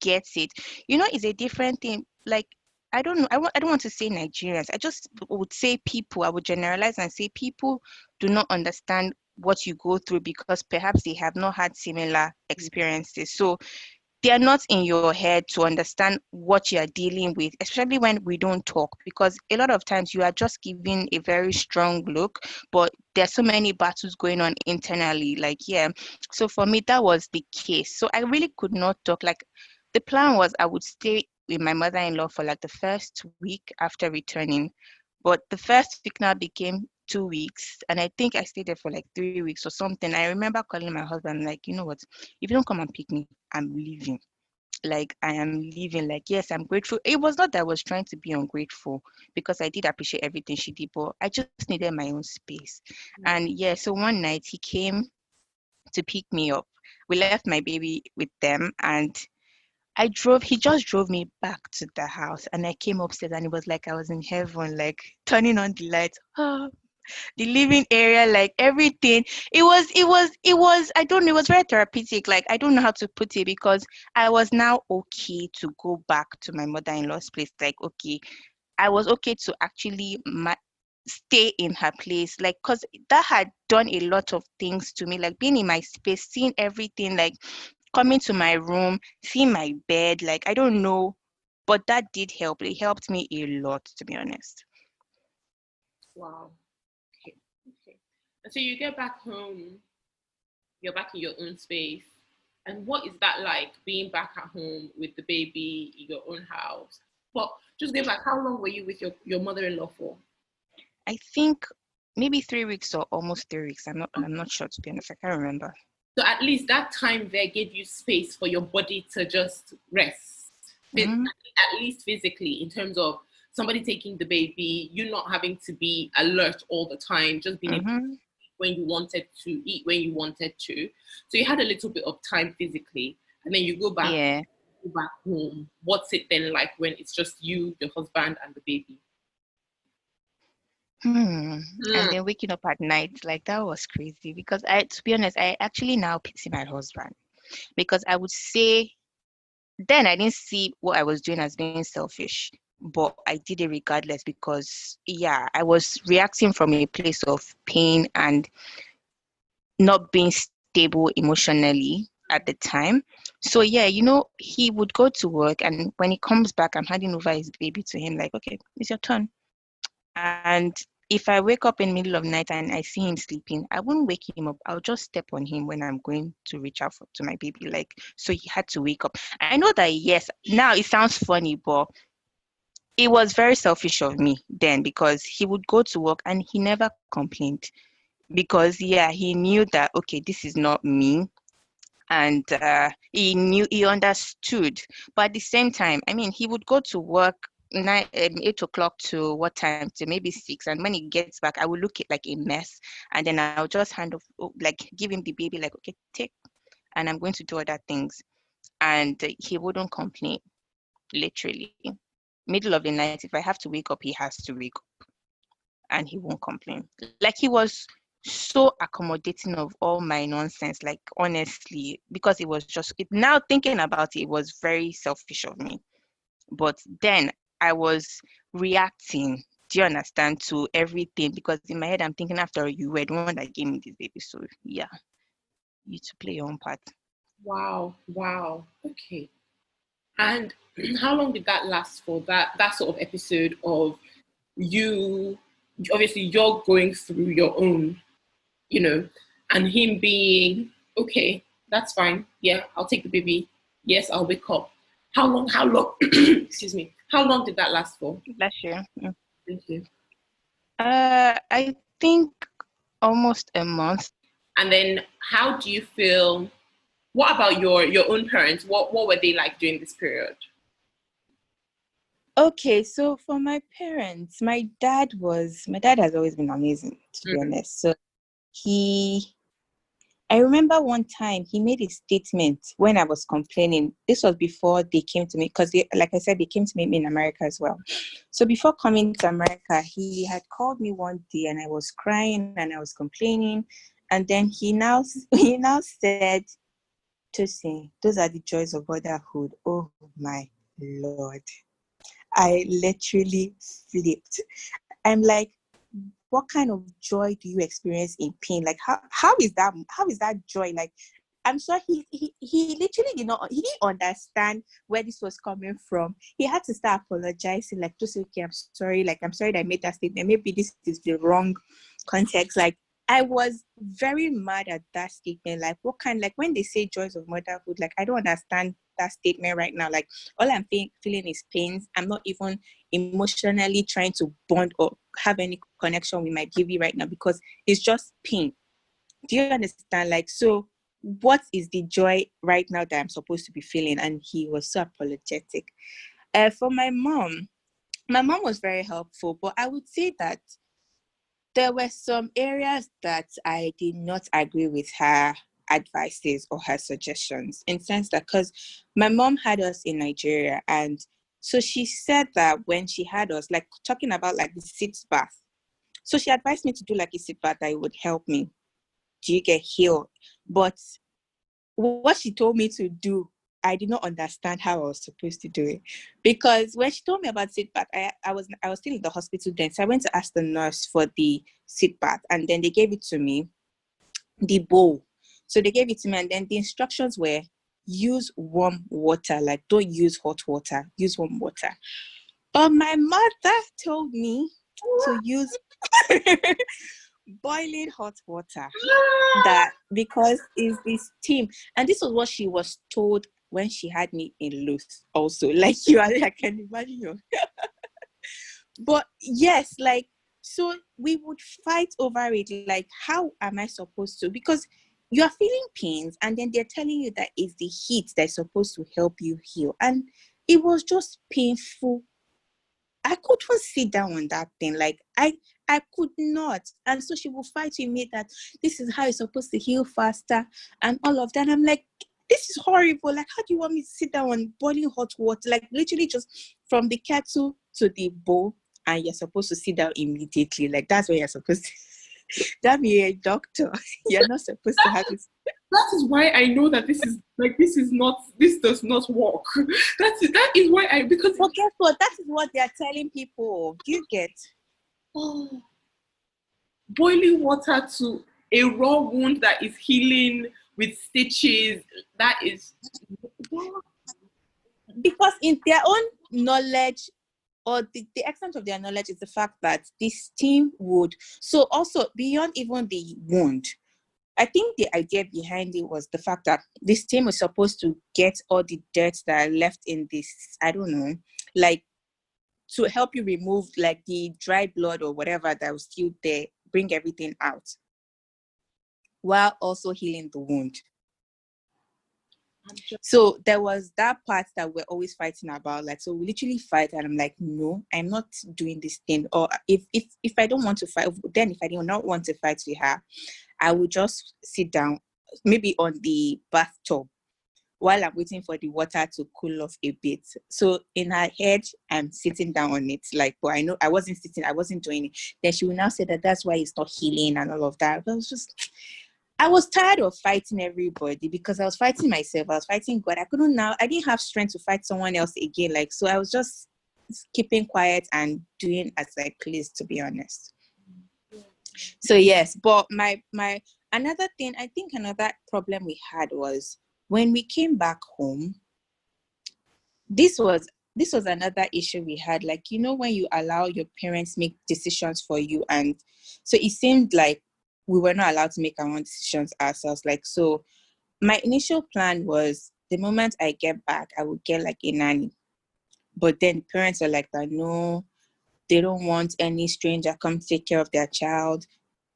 get it. It's a different thing. Like, I don't know. I don't want to say Nigerians. I just would say people. I would generalize and say people do not understand what you go through because perhaps they have not had similar experiences. So they are not in your head to understand what you are dealing with, especially when we don't talk, because a lot of times you are just giving a very strong look, but there's so many battles going on internally. Like, yeah. So for me, that was the case. So I really could not talk. Like, the plan was I would stay with my mother-in-law for like the first week after returning. But the first week now became 2 weeks, and I think I stayed there for like 3 weeks or something. I remember calling my husband, like, you know what, if you don't come and pick me, I'm leaving. Like, I am leaving. Like, yes, I'm grateful. It was not that I was trying to be ungrateful, because I did appreciate everything she did, but I just needed my own space. And yeah, so one night he came to pick me up. We left my baby with them, and he just drove me back to the house, and I came upstairs, and it was like I was in heaven, like turning on the lights. The living area, like everything. It was, I don't know, it was very therapeutic. Like, I don't know how to put it, because I was now okay to go back to my mother-in-law's place. Like, okay, I was okay to actually stay in her place, like, because that had done a lot of things to me, like being in my space, seeing everything, like coming to my room, seeing my bed, like, I don't know, but that did help. It helped me a lot, to be honest. Wow. Okay. Okay. And so you get back home, you're back in your own space. And what is that like, being back at home with the baby in your own house? But just go back, how long were you with your mother-in-law for? I think maybe 3 weeks or almost 3 weeks. I'm not sure, to be honest. I can't remember. So at least that time there gave you space for your body to just rest. At least physically, in terms of somebody taking the baby, you not having to be alert all the time, just being able to eat when you wanted to, eat when you wanted to. So you had a little bit of time physically, and then you go back home. What's it then like when it's just you, the husband, and the baby? And then waking up at night, like that was crazy, because to be honest, I actually now pity my husband, because I would say then I didn't see what I was doing as being selfish, but I did it regardless, because I was reacting from a place of pain and not being stable emotionally at the time. So he would go to work, and when he comes back, I'm handing over his baby to him, like, okay, it's your turn. And if I wake up in the middle of the night and I see him sleeping, I wouldn't wake him up. I'll just step on him when I'm going to reach out to my baby. Like, so he had to wake up. I know that, yes, now it sounds funny, but it was very selfish of me then, because he would go to work and he never complained, because he knew that, okay, this is not me. And he understood. But at the same time, I mean, he would go to work 8 o'clock to what time, to maybe 6, and when he gets back, I will look at like a mess, and then I'll just give him the baby, like, okay, take, and I'm going to do other things. And he wouldn't complain. Literally, middle of the night, if I have to wake up, he has to wake up, and he won't complain. Like, he was so accommodating of all my nonsense, like, honestly, because it was just now thinking about it, it was very selfish of me. But then I was reacting, do you understand, to everything, because in my head I'm thinking, after all, you were the one that gave me this baby, so you to play your own part. Wow. Okay. And how long did that last for, that sort of episode of you, obviously you're going through your own, and him being, okay, that's fine. Yeah, I'll take the baby. Yes, I'll wake up. How long, excuse me, how long did that last for? Last year. Thank you. I think almost a month. And then how do you feel, what about your own parents? What were they like during this period? Okay, so for my parents, my dad has always been amazing, to be honest. So I remember one time he made a statement when I was complaining. This was before they came to me, because like I said, they came to meet me in America as well. So before coming to America, he had called me one day and I was crying and I was complaining. And then he now said, Tosin, those are the joys of motherhood. Oh my Lord. I literally flipped. I'm like, what kind of joy do you experience in pain? Like, how is that joy? Like, I'm sure he literally he didn't understand where this was coming from. He had to start apologizing, like, just okay, I'm sorry that I made that statement. Maybe this is the wrong context. Like, I was very mad at that statement. Like, what kind, like, when they say joys of motherhood, like, I don't understand that statement right now. Like, all I'm feeling is pains. I'm not even emotionally trying to bond or have any connection with my baby right now, because it's just pain. Do you understand? Like, so what is the joy right now that I'm supposed to be feeling? And he was so apologetic. For my mom was very helpful, but I would say that there were some areas that I did not agree with her advices or her suggestions, in sense that, because my mom had us in Nigeria, and so she said that when she had us, like, talking about like the sit bath, so she advised me to do like a sit bath that it would help me. Do you get healed? But what she told me to do, I did not understand how I was supposed to do it, because when she told me about sit bath, I was still in the hospital then, so I went to ask the nurse for the sit bath, and then they gave it to me, the bowl. So they gave it to me, and then the instructions were, use warm water, like, don't use hot water, use warm water. But my mother told me to use boiling hot water, that because it's the steam. And this was what she was told when she had me in Luth also. Like, I can imagine you. But yes, like, So we would fight over it. Like, how am I supposed to? Because you are feeling pains, and then they're telling you that it's the heat that's supposed to help you heal. And it was just painful. I couldn't sit down on that thing. Like, I could not. And so she will fight with me that this is how you're supposed to heal faster and all of that. I'm like, this is horrible. Like, how do you want me to sit down on boiling hot water? Like, literally just from the kettle to the bowl, and you're supposed to sit down immediately. Like, that's what you're supposed to. That be a doctor. You're not supposed to have this. That is why I know that this does not work. That is why because But guess what? That is what they are telling people. Do you get? oh, boiling water to a raw wound that is healing with stitches, that is Because in their own knowledge, or the extent of their knowledge, is the fact that this steam would, so also beyond even the wound, I think the idea behind it was the fact that this steam was supposed to get all the dirt that are left in this, I don't know, like, to help you remove like the dry blood or whatever that was still there, bring everything out, while also healing the wound. So there was that part that we're always fighting about. Like, so we literally fight, and I'm like, no, I'm not doing this thing. Or if I don't want to fight, then if I do not want to fight with her, I will just sit down, maybe on the bathtub, while I'm waiting for the water to cool off a bit. So in her head, I'm sitting down on it. Like, but I know I wasn't doing it. Then she will now say that that's why it's not healing and all of that. But I was tired of fighting everybody, because I was fighting myself. I was fighting God. I didn't have strength to fight someone else again. Like, so I was just keeping quiet and doing as I pleased, to be honest. So yes, but my another thing, I think another problem we had was when we came back home. This was another issue we had. Like, when you allow your parents make decisions for you, and so it seemed like we were not allowed to make our own decisions ourselves. Like, so my initial plan was the moment I get back, I would get like a nanny. But then parents are like that, no, they don't want any stranger come take care of their child.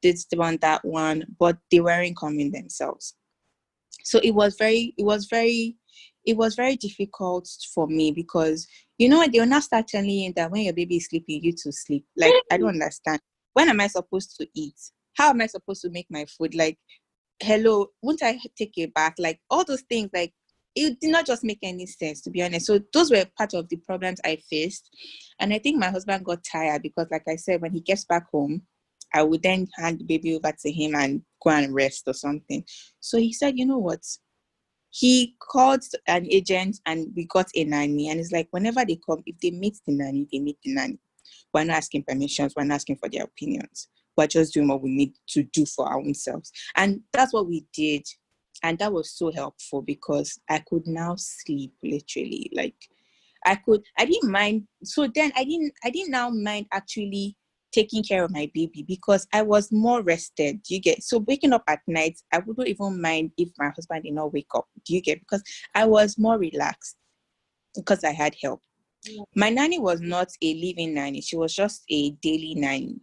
They want that one, but they weren't coming themselves. So it was very difficult for me, because they will not start telling you that when your baby is sleeping, you to sleep. Like, I don't understand. When am I supposed to eat? How am I supposed to make my food? Like, hello, won't I take a bath? Like, all those things, like, it did not just make any sense, to be honest. So those were part of the problems I faced. And I think my husband got tired, because like I said, when he gets back home, I would then hand the baby over to him and go and rest or something. So he said, you know what? He called an agent, and we got a nanny. And it's like, whenever they come, if they meet the nanny, they meet the nanny. We're not asking permissions. We're not asking for their opinions. We're just doing what we need to do for our own selves. And that's what we did. And that was so helpful, because I could now sleep, literally. Like, I didn't mind. So then I didn't now mind actually taking care of my baby, because I was more rested. Do you get? So waking up at night, I wouldn't even mind if my husband did not wake up. Do you get? Because I was more relaxed, because I had help. Yeah. My nanny was not a living nanny. She was just a daily nanny.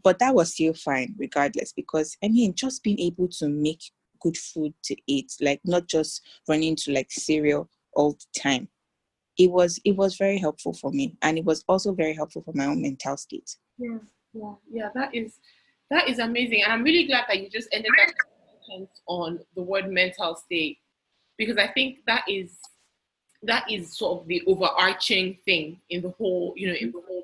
But that was still fine regardless, because just being able to make good food to eat, like not just running to like cereal all the time. It was very helpful for me, and it was also very helpful for my own mental state. Yeah. That is amazing, and I'm really glad that you just ended up on the word mental state, because I think that is sort of the overarching thing in the whole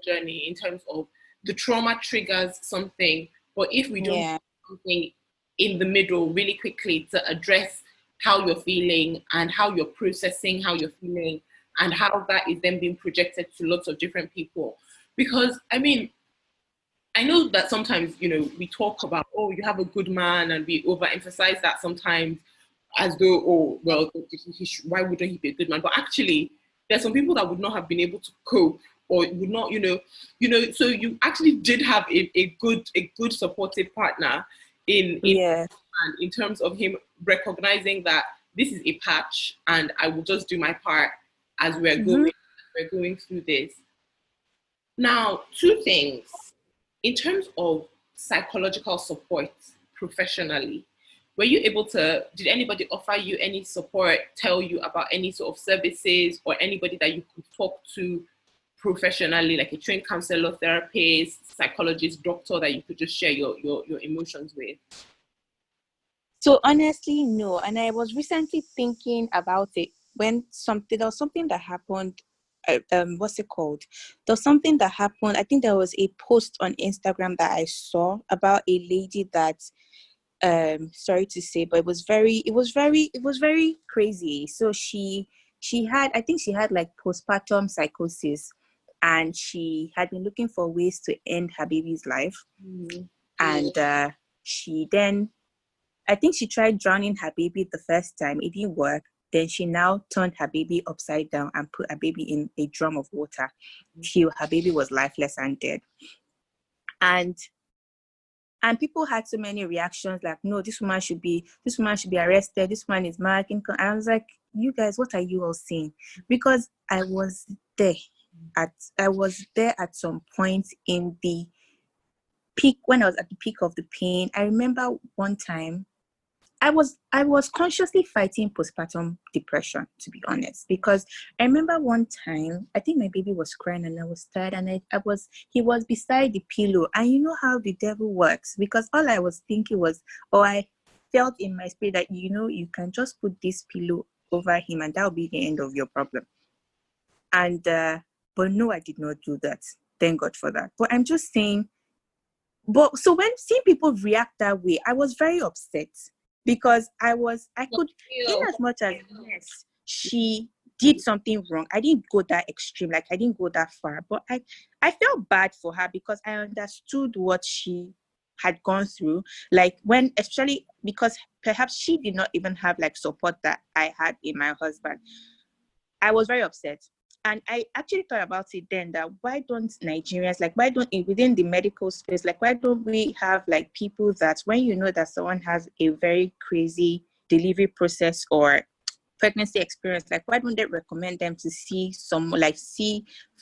journey, in terms of the trauma triggers something, but if we don't do something in the middle really quickly to address how you're feeling and how you're processing how you're feeling, and how that is then being projected to lots of different people. Because I know that sometimes, we talk about, oh, you have a good man, and we overemphasize that sometimes, as though, oh, well, why wouldn't he be a good man? But actually, there's some people that would not have been able to cope, or would not, so you actually did have a good supportive partner in terms of him recognizing that this is a patch, and I will just do my part as we're going through this. Now, two things. in terms of psychological support professionally, were you able to, did anybody offer you any support, tell you about any sort of services or anybody that you could talk to professionally, like a trained counselor, therapist, psychologist, doctor that you could just share your emotions with? So honestly, no. And I was recently thinking about it when there was something that happened. What's it called? There was something that happened. I think there was a post on Instagram that I saw about a lady that, sorry to say, but it was very crazy. So she had, I think she had like postpartum psychosis, and she had been looking for ways to end her baby's life. And she then, I think she tried drowning her baby the first time. It didn't work. Then she now turned her baby upside down and put her baby in a drum of water till her baby was lifeless and dead. And people had so many reactions like, no, this woman should be arrested. This woman is mad. And I was like, you guys, what are you all saying? Because I was there at some point in the peak, when I was at the peak of the pain. I remember one time I was consciously fighting postpartum depression, to be honest, because I remember one time, I think my baby was crying and I was tired, and he was beside the pillow, and you know how the devil works, because all I was thinking was, I felt in my spirit that, you can just put this pillow over him and that'll be the end of your problem. And but no, I did not do that. Thank God for that. But I'm just saying, but so when seeing people react that way, I was very upset. Because I could, in as much as, yes, she did something wrong, I didn't go that extreme, like I didn't go that far, but I felt bad for her because I understood what she had gone through, like when, especially because perhaps she did not even have like support that I had in my husband. I was very upset. And I actually thought about it then, that why don't Nigerians, like why don't, within the medical space, like why don't we have like people that when you know that someone has a very crazy delivery process or pregnancy experience, like why don't they recommend them to see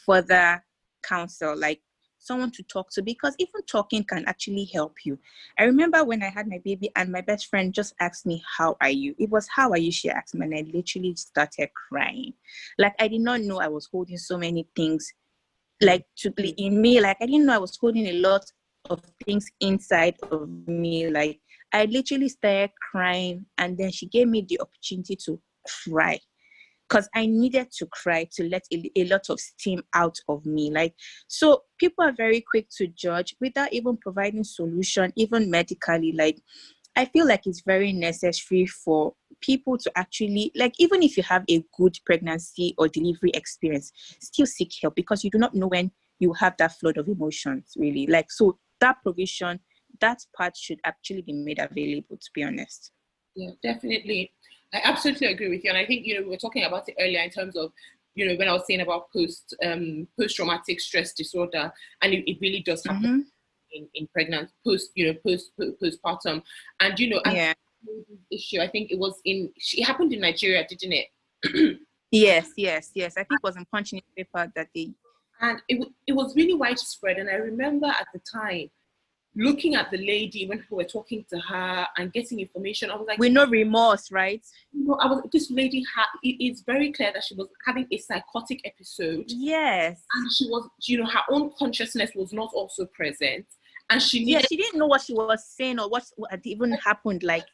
further counsel, like someone to talk to, because even talking can actually help you. I remember when I had my baby and my best friend just asked me, how are you? It was, how are you? She asked me, and I literally started crying. Like I did not know I was holding so many things like in me. Like I didn't know I was holding a lot of things inside of me. Like I literally started crying, and then she gave me the opportunity to cry, because I needed to cry to let a lot of steam out of me. Like, so people are very quick to judge without even providing solution, even medically. Like, I feel like it's very necessary for people to actually, like, even if you have a good pregnancy or delivery experience, still seek help, because you do not know when you have that flood of emotions, really. Like, so that provision, that part should actually be made available, to be honest. Yeah, definitely. I absolutely agree with you. And I think, we were talking about it earlier in terms of, when I was saying about post-traumatic stress disorder, and it really does happen in pregnancy, postpartum. And, yeah. issue, I think it happened in Nigeria, didn't it? Yes. I think it was in Punch newspaper that day. And it was really widespread. And I remember at the time, looking at the lady when we were talking to her and getting information, I was like, with no remorse, right? This lady it's very clear that she was having a psychotic episode. Yes. And she was, her own consciousness was not also present. And she didn't know what she was saying or what had even happened. Like,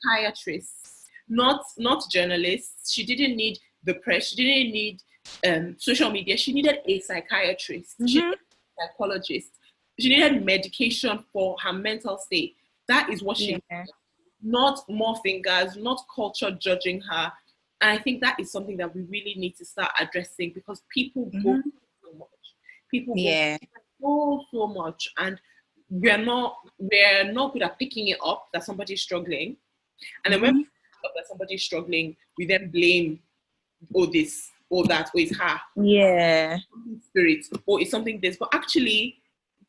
psychiatrists, not journalists. She didn't need the press. She didn't need social media. She needed a psychiatrist. She needed a psychologist. She needed medication for her mental state. That is what she needed. Not more fingers, not culture judging her. And I think that is something that we really need to start addressing, because people go through so much. People go through so much, and we're not good at picking it up that somebody's struggling. And then when we pick up that somebody's struggling, we then blame, this, that, it's her. Yeah. Spirit, or it's something this. But actually,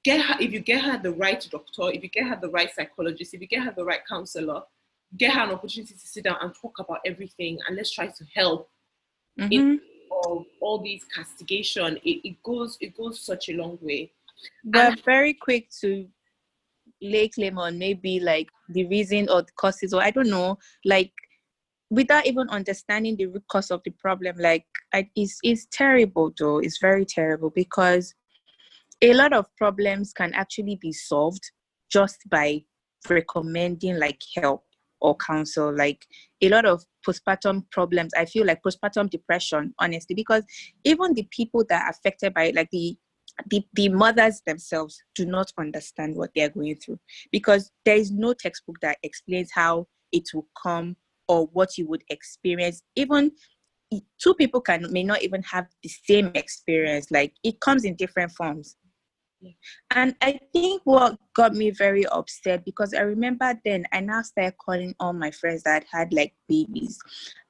if you get her the right doctor, if you get her the right psychologist, if you get her the right counselor, get her an opportunity to sit down and talk about everything, and let's try to help. In of all these castigation, it goes such a long way. We're very quick to lay claim on maybe like the reason or the causes, or I don't know, like without even understanding the root cause of the problem. Like it's terrible though. It's very terrible because a lot of problems can actually be solved just by recommending like help or counsel. Like a lot of postpartum problems, I feel like postpartum depression, honestly, because even the people that are affected by it, like the mothers themselves do not understand what they're going through, because there is no textbook that explains how it will come or what you would experience. Even two people may not even have the same experience. Like it comes in different forms. And I think what got me very upset, because I remember then I now started calling all my friends that had like babies.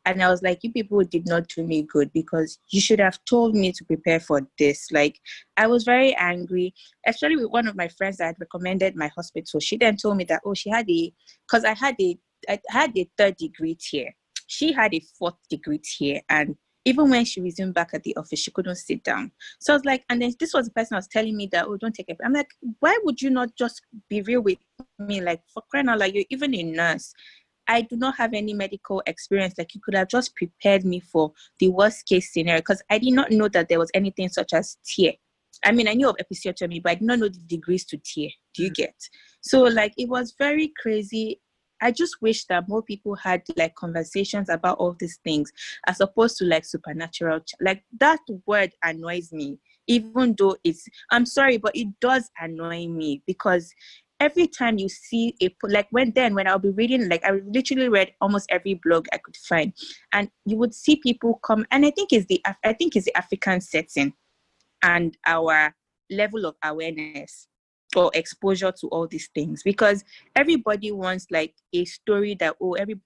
And I was like, you people did not do me good, because you should have told me to prepare for this. Like, I was very angry, especially with one of my friends that had recommended my hospital. She then told me that, oh, because I had a third degree tier. She had a fourth degree tier. And even when she resumed back at the office, she couldn't sit down. So I was like, and then this was the person who was telling me that, oh, don't take it. I'm like, why would you not just be real with me? Like, for crying out loud, you're even a nurse. I do not have any medical experience. Like, you could have just prepared me for the worst case scenario, because I did not know that there was anything such as tier. I mean, I knew of episiotomy, but I did not know the degrees to tier. Do you get? So, like, it was very crazy. I just wish that more people had like conversations about all these things, as opposed to like supernatural. Like, that word annoys me, even though I'm sorry, but it does annoy me, because every time you see like when I'll be reading, like I literally read almost every blog I could find, and you would see people come, and I think it's the African setting and our level of awareness or exposure to all these things, because everybody wants like a story that,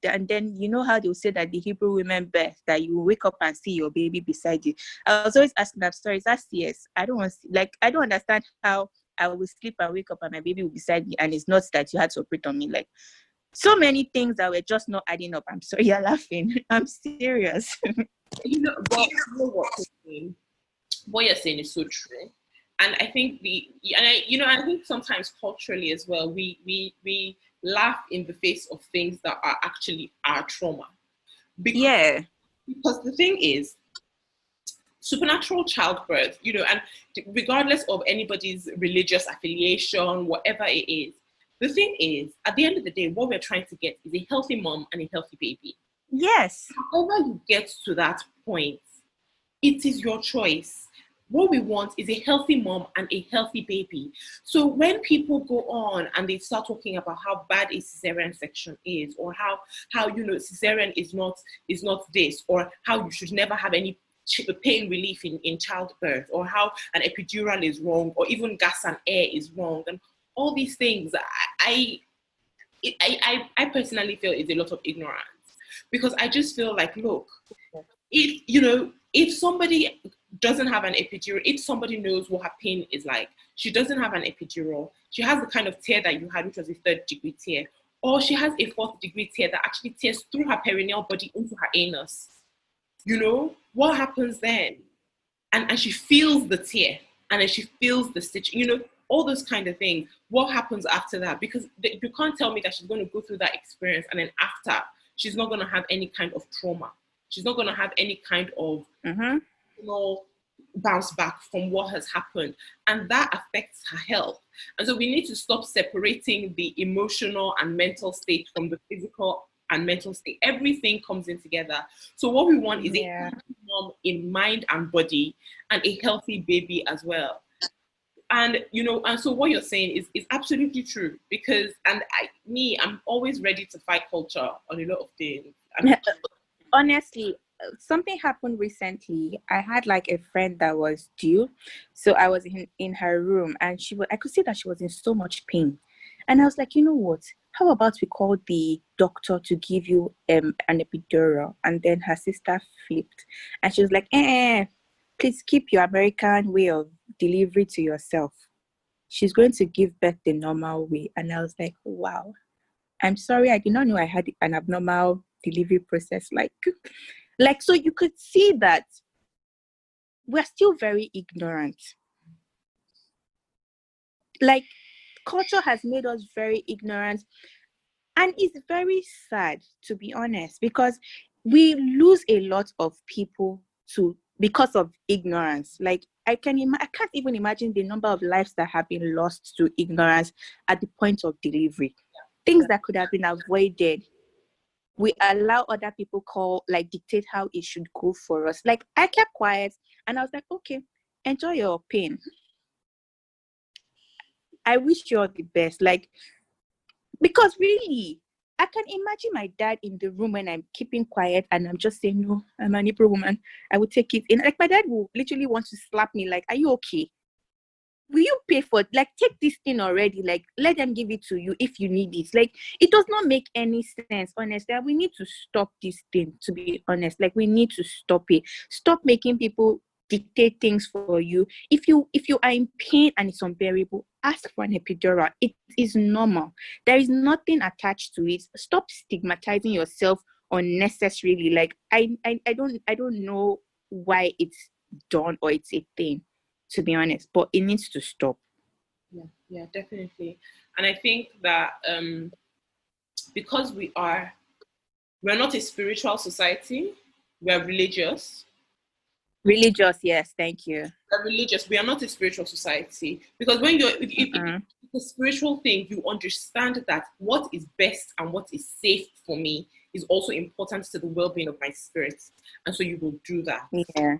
and then you know how they'll say that the Hebrew women birth, that you wake up and see your baby beside you. I was always asking that story. Is that CS? I don't want to, like, I don't understand how I will sleep and wake up and my baby will be beside me, and it's not that you had to operate on me. Like, so many things that were just not adding up. I'm sorry, you're laughing. I'm serious. But you know what you're saying is so true. And I think I think sometimes culturally as well, we laugh in the face of things that are actually our trauma. Because the thing is, supernatural childbirth, and regardless of anybody's religious affiliation, whatever it is, the thing is, at the end of the day, what we're trying to get is a healthy mom and a healthy baby. Yes. However you get to that point, it is your choice. What we want is a healthy mom and a healthy baby. So when people go on and they start talking about how bad a cesarean section is, or how cesarean is not this, or how you should never have any pain relief in childbirth, or how an epidural is wrong, or even gas and air is wrong, and all these things, I personally feel is a lot of ignorance, because I just feel like, look, if somebody doesn't have an epidural, if somebody knows what her pain is like, she doesn't have an epidural, she has the kind of tear that you had, which was a third degree tear, or she has a fourth degree tear that actually tears through her perineal body into her anus. What happens then? And she feels the tear, and then she feels the stitch, all those kind of things. What happens after that? Because you can't tell me that she's going to go through that experience and then after, she's not going to have any kind of trauma. She's not going to have any kind of bounce back from what has happened. And that affects her health. And so we need to stop separating the emotional and mental state from the physical and mental state. Everything comes in together. So what we want is a healthy mom in mind and body, and a healthy baby as well. And so what you're saying is absolutely true, because I'm always ready to fight culture on a lot of things. Honestly, something happened recently. I had like a friend that was due, so I was in her room, and I could see that she was in so much pain, and I was like, you know what? How about we call the doctor to give you an epidural? And then her sister flipped, and she was like, please keep your American way of delivery to yourself. She's going to give birth the normal way. And I was like, wow, I'm sorry, I did not know I had an abnormal delivery process. Like, so you could see that we're still very ignorant. like culture has made us very ignorant, and it's very sad, to be honest, because we lose a lot of people to because of ignorance. Like I can't even imagine the number of lives that have been lost to ignorance at the point of delivery. Things that could have been avoided. We allow other people dictate how it should go for us. Like I kept quiet and I was like, okay, enjoy your pain. I wish you all the best. Like, because really, I can imagine my dad in the room when I'm keeping quiet and I'm just saying, no, I'm an April woman. I would take it in. Like my dad will literally want to slap me. Like, are you okay? Will you pay for it? Like, take this thing already. Like, let them give it to you if you need it. Like, it does not make any sense, honestly. We need to stop this thing, to be honest. Like, we need to stop it. Stop making people dictate things for you. If you are in pain and it's unbearable, ask for an epidural. It is normal. There is nothing attached to it. Stop stigmatizing yourself unnecessarily. Like, I don't know why it's done or it's a thing, to be honest, but it needs to stop. Yeah, definitely. And I think that because we're not a spiritual society, we are religious. Religious, yes, thank you. We're religious. We are not a spiritual society, because when it's a spiritual thing, you understand that what is best and what is safe for me is also important to the well-being of my spirit, and so you will do that. Yeah.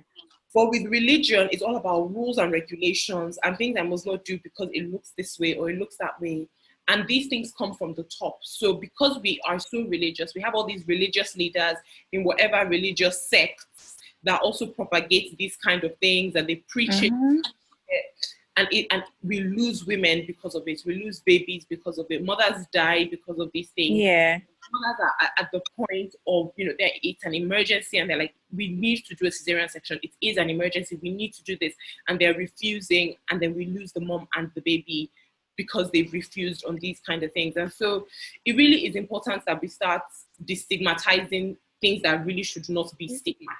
But with religion, it's all about rules and regulations and things I must not do because it looks this way or it looks that way. And these things come from the top. So because we are so religious, we have all these religious leaders in whatever religious sects that also propagate these kind of things, and they preach it. And we lose women because of it. We lose babies because of it. Mothers die because of these things. Yeah. Mothers are at the point of, it's an emergency and they're like, we need to do a cesarean section. It is an emergency. We need to do this. And they're refusing. And then we lose the mom and the baby because they've refused on these kind of things. And so it really is important that we start destigmatizing things that really should not be stigma.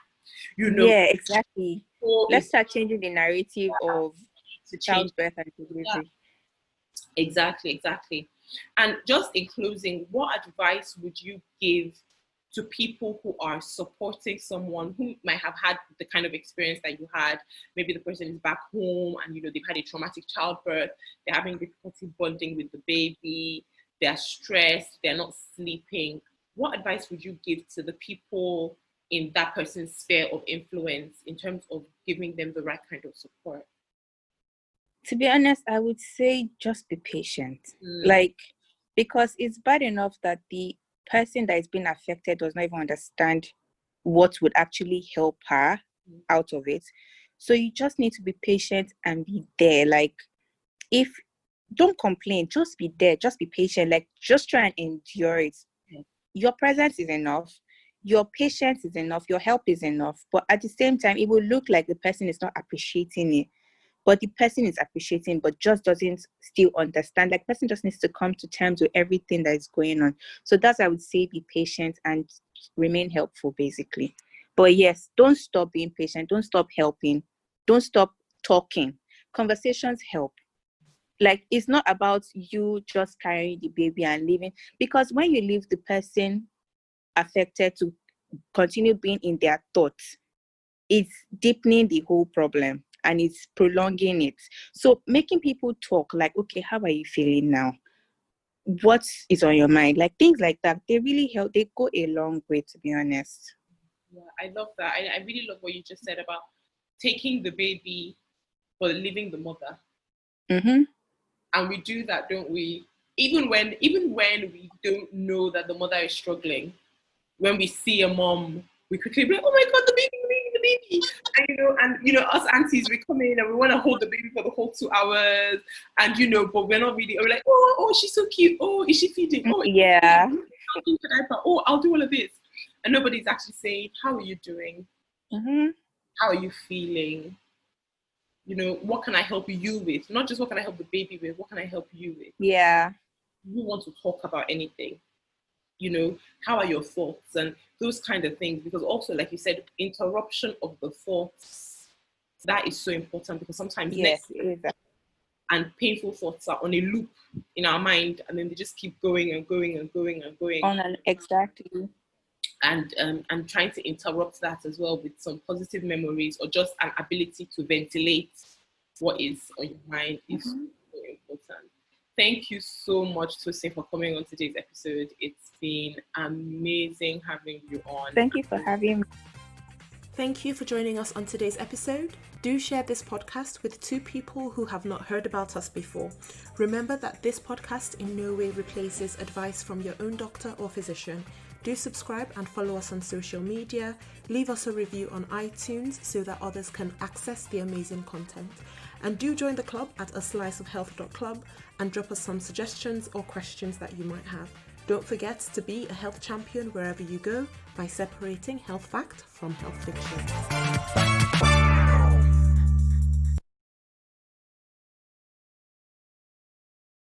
Yeah, exactly. So let's start changing the narrative of childbirth and delivery. Yeah. Exactly. And just in closing, what advice would you give to people who are supporting someone who might have had the kind of experience that you had? Maybe the person is back home and they've had a traumatic childbirth, they're having difficulty bonding with the baby, they're stressed, they're not sleeping. What advice would you give to the people in that person's sphere of influence in terms of giving them the right kind of support? To be honest, I would say just be patient. Because it's bad enough that the person that is being affected does not even understand what would actually help her out of it. So you just need to be patient and be there. Like, don't complain, just be there, just be patient. Like, just try and endure it. Your presence is enough. Your patience is enough. Your help is enough. But at the same time, it will look like the person is not appreciating it. But the person is appreciating, but just doesn't still understand. Like, person just needs to come to terms with everything that is going on. So that's, I would say, be patient and remain helpful, basically. But yes, don't stop being patient. Don't stop helping. Don't stop talking. Conversations help. Like, it's not about you just carrying the baby and leaving. Because when you leave the person affected to continue being in their thoughts, it's deepening the whole problem. And it's prolonging it. So making people talk, like, okay, how are you feeling now? What is on your mind? Like, things like that, they really help. They go a long way, to be honest. Yeah, I love that. I really love what you just said about taking the baby but leaving the mother. And we do that, don't we? Even when we don't know that the mother is struggling, when we see a mom, we quickly be like, oh my God, the baby. And us aunties, we come in and we want to hold the baby for the whole 2 hours, and but we're not really. We're like, oh, she's so cute. Oh, is she feeding? Oh, yeah. Oh, I'll do all of this, and nobody's actually saying, how are you doing? How are you feeling? What can I help you with? Not just what can I help the baby with. What can I help you with? Yeah. You want to talk about anything? How are your thoughts and those kind of things? Because also, like you said, interruption of the thoughts, that is so important, because sometimes and painful thoughts are on a loop in our mind, and then they just keep going and going and going and going. Exactly. And trying to interrupt that as well with some positive memories or just an ability to ventilate what is on your mind is so important. Thank you so much, Tosin, for coming on today's episode. It's been amazing having you on. Thank you for having me. Thank you for joining us on today's episode. Do share this podcast with 2 people who have not heard about us before. Remember that this podcast in no way replaces advice from your own doctor or physician. Do subscribe and follow us on social media. Leave us a review on iTunes so that others can access the amazing content. And do join the club at asliceofhealth.club and drop us some suggestions or questions that you might have. Don't forget to be a health champion wherever you go by separating health fact from health fiction.